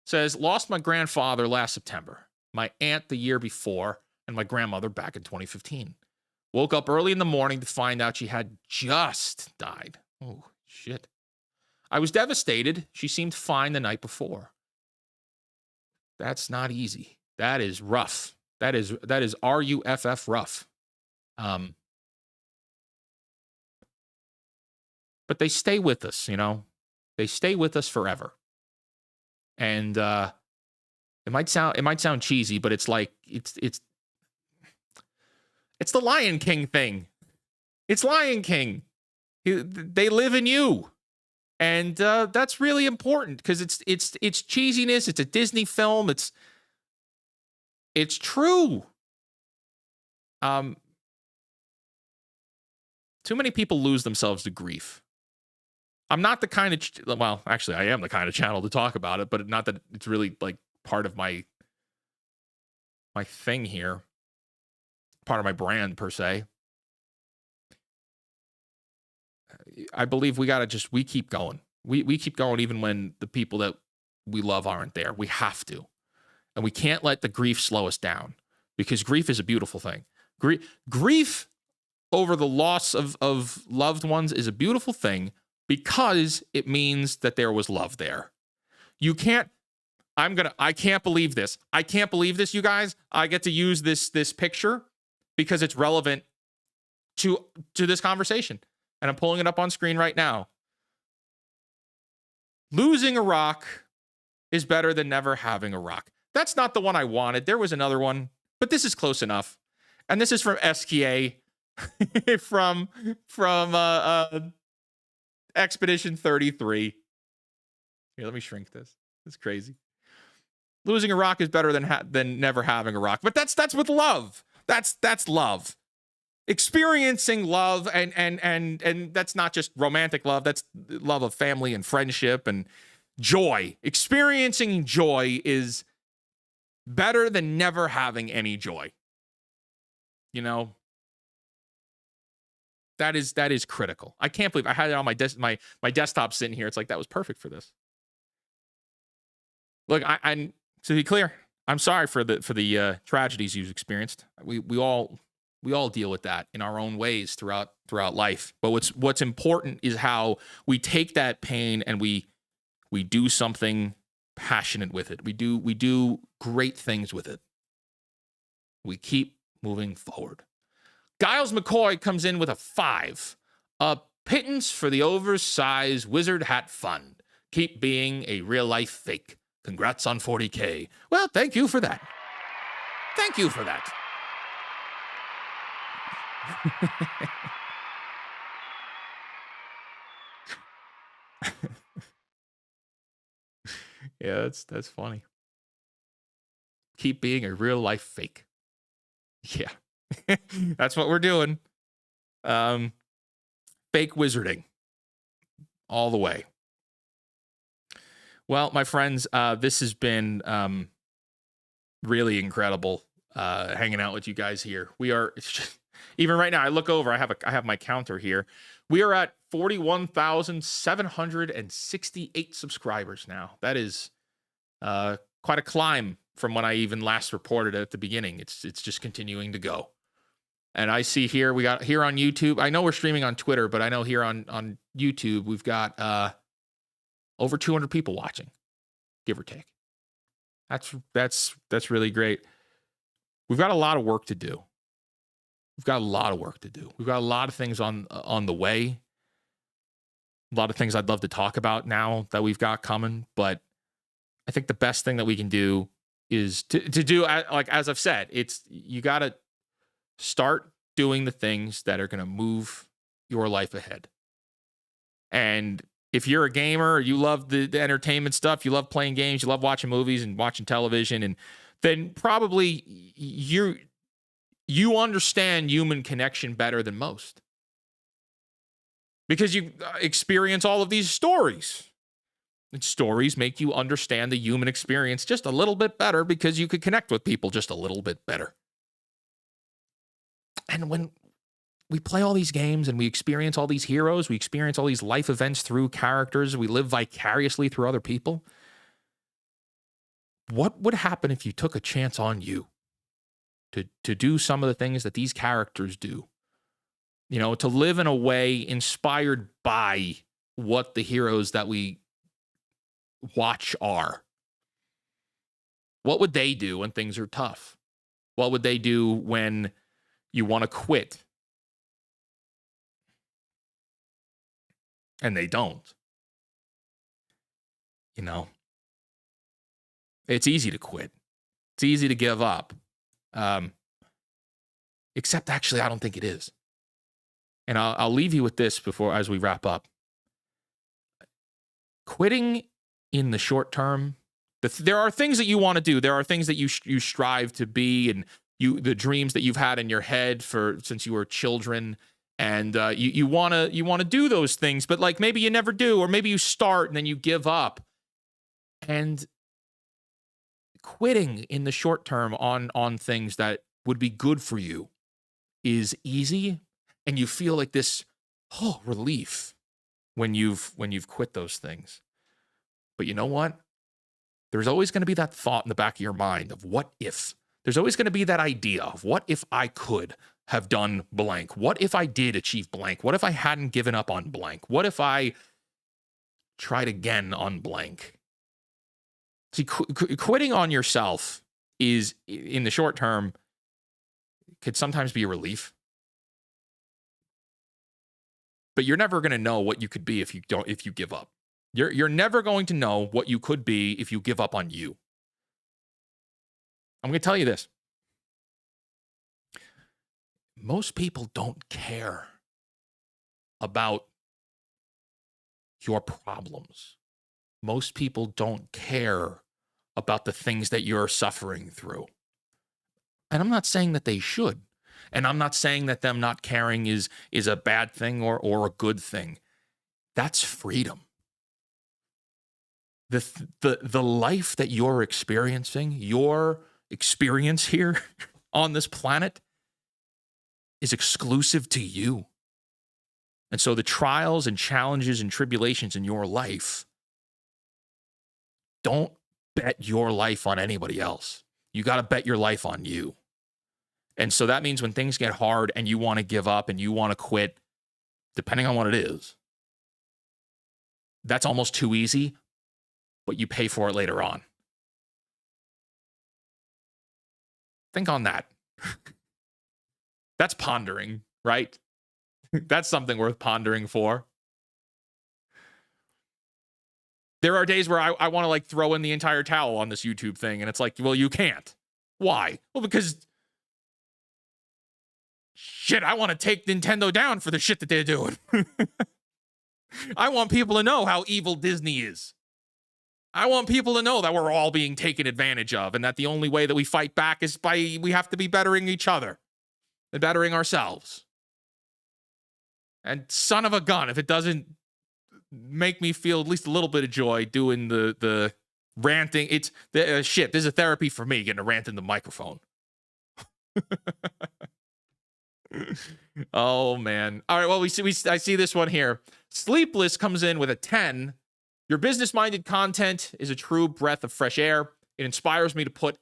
Says, lost my grandfather last September, my aunt the year before, and my grandmother back in 2015. Woke up early in the morning to find out she had just died. Oh, shit. I was devastated. She seemed fine the night before. That's not easy. That is rough. That is RUFF rough. But they stay with us, you know. They stay with us forever. And it might sound cheesy, but it's like it's the Lion King thing. It's Lion King. They live in you. And that's really important because it's cheesiness. It's a Disney film. It's true. Too many people lose themselves to grief. I'm not the kind of well, actually, I am the kind of channel to talk about it, but not that it's really like part of my thing here, part of my brand per se. I believe we keep going. We keep going even when the people that we love aren't there. We have to. And we can't let the grief slow us down because grief is a beautiful thing. Grief over the loss of loved ones is a beautiful thing because it means that there was love there. I can't believe this. I can't believe this, you guys. I get to use this picture because it's relevant to this conversation. And I'm pulling it up on screen right now. Losing a rock is better than never having a rock. That's not the one I wanted. There was another one, but this is close enough. And this is from SKA from Expedition 33. Here, let me shrink this. It's crazy. Losing a rock is better than never having a rock. But that's with love. That's love. Experiencing love and that's not just romantic love. That's love of family and friendship and joy. Experiencing joy is better than never having any joy. You know, that is critical. I can't believe I had it on my desktop sitting here. It's like that was perfect for this. Look, I'm to be clear, I'm sorry for the tragedies you've experienced. We all deal with that in our own ways throughout life. But what's important is how we take that pain and we do something passionate with it. We do great things with it. We keep moving forward. Giles McCoy comes in with a 5. A pittance for the oversized wizard hat fund. Keep being a real life fake. Congrats on 40K. Well, thank you for that. Thank you for that. Yeah, that's funny. Keep being a real life fake. Yeah. That's what we're doing. Fake wizarding. All the way. Well, my friends, this has been really incredible hanging out with you guys here. We are even right now, I look over, I have my counter here. We are at 41,768 subscribers now. That is quite a climb from when I even last reported at the beginning. It's just continuing to go. And I see here, we got here on YouTube. I know we're streaming on Twitter, but I know here on YouTube, we've got over 200 people watching, give or take. That's really great. We've got a lot of work to do. We've got a lot of things on the way. A lot of things I'd love to talk about now that we've got coming. But I think the best thing that we can do is to do, like, as I've said, you got to start doing the things that are going to move your life ahead. And if you're a gamer, you love the entertainment stuff, you love playing games, you love watching movies and watching television, and then probably you understand human connection better than most. Because you experience all of these stories. And stories make you understand the human experience just a little bit better because you could connect with people just a little bit better. And when we play all these games and we experience all these heroes. We experience all these life events through characters. We live vicariously through other people. What would happen if you took a chance on you to do some of the things that these characters do? You know, to live in a way inspired by what the heroes that we watch are. What would they do when things are tough? What would they do when you want to quit? And they don't. You know, it's easy to quit. It's easy to give up. Except actually, I don't think it is. And I'll leave you with this as we wrap up. Quitting in the short term, there are things that you want to do. There are things that you strive to be, and the dreams that you've had in your head since you were children, and you want to do those things, but like maybe you never do, or maybe you start and then you give up. And quitting in the short term on things that would be good for you is easy, and you feel like this relief when you've quit those things. But you know what? There's always going to be that thought in the back of your mind of what if. There's always going to be that idea of what if I could have done blank? What if I did achieve blank? What if I hadn't given up on blank? What if I tried again on blank? See, quitting on yourself is, in the short term, could sometimes be a relief. But you're never going to know what you could be if you give up. You're never going to know what you could be if you give up on you. I'm going to tell you this. Most people don't care about your problems. Most people don't care about the things that you're suffering through. And I'm not saying that they should. And I'm not saying that them not caring is a bad thing or a good thing. That's freedom. The life that you're experiencing, your experience here on this planet, is exclusive to you. And so the trials and challenges and tribulations in your life, don't bet your life on anybody else. You got to bet your life on you. And so that means when things get hard and you want to give up and you want to quit, depending on what it is, that's almost too easy, but you pay for it later on. Think on that. That's pondering, right? That's something worth pondering for. There are days where I want to like throw in the entire towel on this YouTube thing, and it's like, well, you can't. Why? Well, because shit, I want to take Nintendo down for the shit that they're doing. I want people to know how evil Disney is. I want people to know that we're all being taken advantage of, and that the only way that we fight back is we have to be bettering each other and bettering ourselves. And son of a gun, if it doesn't make me feel at least a little bit of joy doing the ranting, it's shit. This is a therapy for me, getting a rant in the microphone. Oh man. All right. Well, I see this one here. Sleepless comes in with a 10. Your business-minded content is a true breath of fresh air. It inspires me to put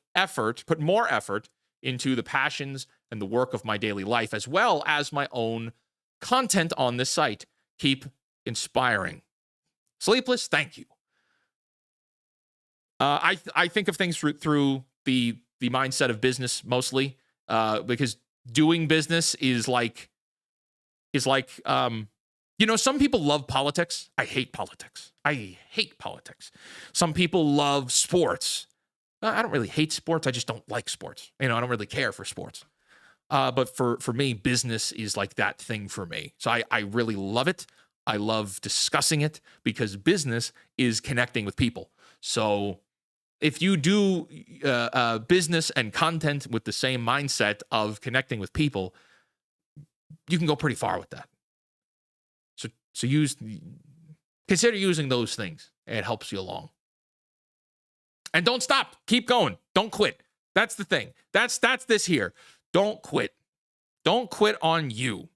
more effort into the passions and the work of my daily life, as well as my own content on this site. Keep inspiring. Sleepless, thank you. I think of things through the mindset of business mostly, because doing business is like some people love politics. I hate politics. Some people love sports. I don't really hate sports. I just don't like sports. I don't really care for sports. But for me, business is like that thing for me. So I really love it. I love discussing it because business is connecting with people. So if you do business and content with the same mindset of connecting with people, you can go pretty far with that. So consider using those things. It helps you along. And don't stop. Keep going. Don't quit. That's the thing. That's this here. Don't quit. Don't quit on you.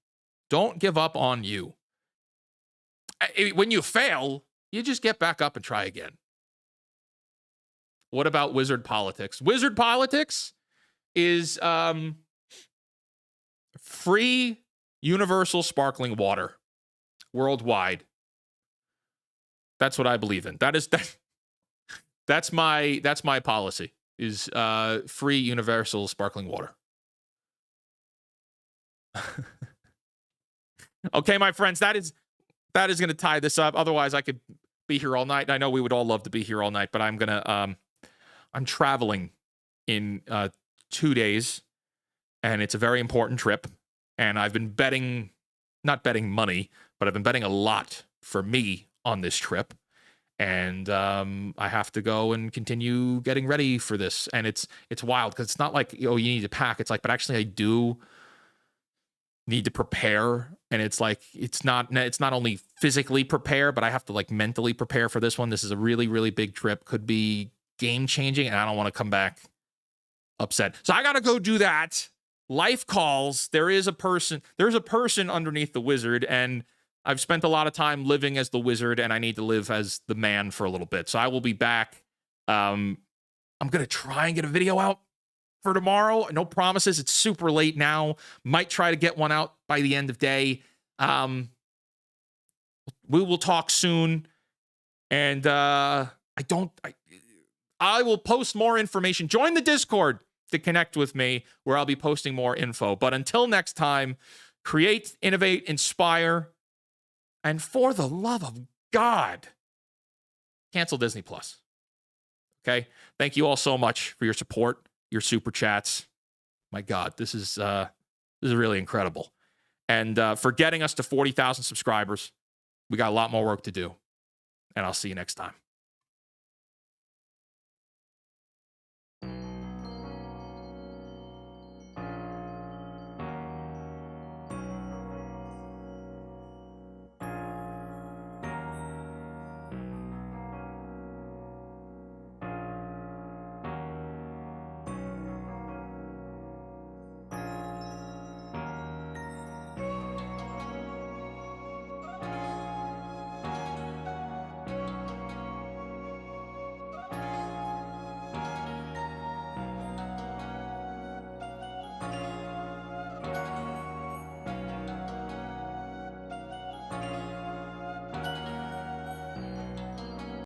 Don't give up on you. When you fail, you just get back up and try again. What about wizard politics? Wizard politics is free universal sparkling water worldwide. That's what I believe in. That's my policy is free universal sparkling water. Okay, my friends, that is going to tie this up. Otherwise, I could be here all night. I know we would all love to be here all night, but I'm traveling in 2 days, and it's a very important trip. And I've been not betting money, but I've been betting a lot for me on this trip. And I have to go and continue getting ready for this. And it's wild because it's not like, you need to pack. It's like, but actually I do need to prepare. And it's like, it's not only physically prepare, but I have to like mentally prepare for this one. This is a really, really big trip. Could be game changing. And I don't want to come back upset. So I got to go do that. Life calls. There's a person underneath the wizard, and I've spent a lot of time living as the wizard, and I need to live as the man for a little bit. So I will be back. I'm going to try and get a video out for tomorrow. No promises. It's super late now. Might try to get one out by the end of day. We will talk soon. And I will post more information. Join the Discord to connect with me, where I'll be posting more info. But until next time, create, innovate, inspire, and for the love of God, cancel Disney Plus. Okay? Thank you all so much for your support, your super chats. My God, this is really incredible. And for getting us to 40,000 subscribers, we got a lot more work to do. And I'll see you next time.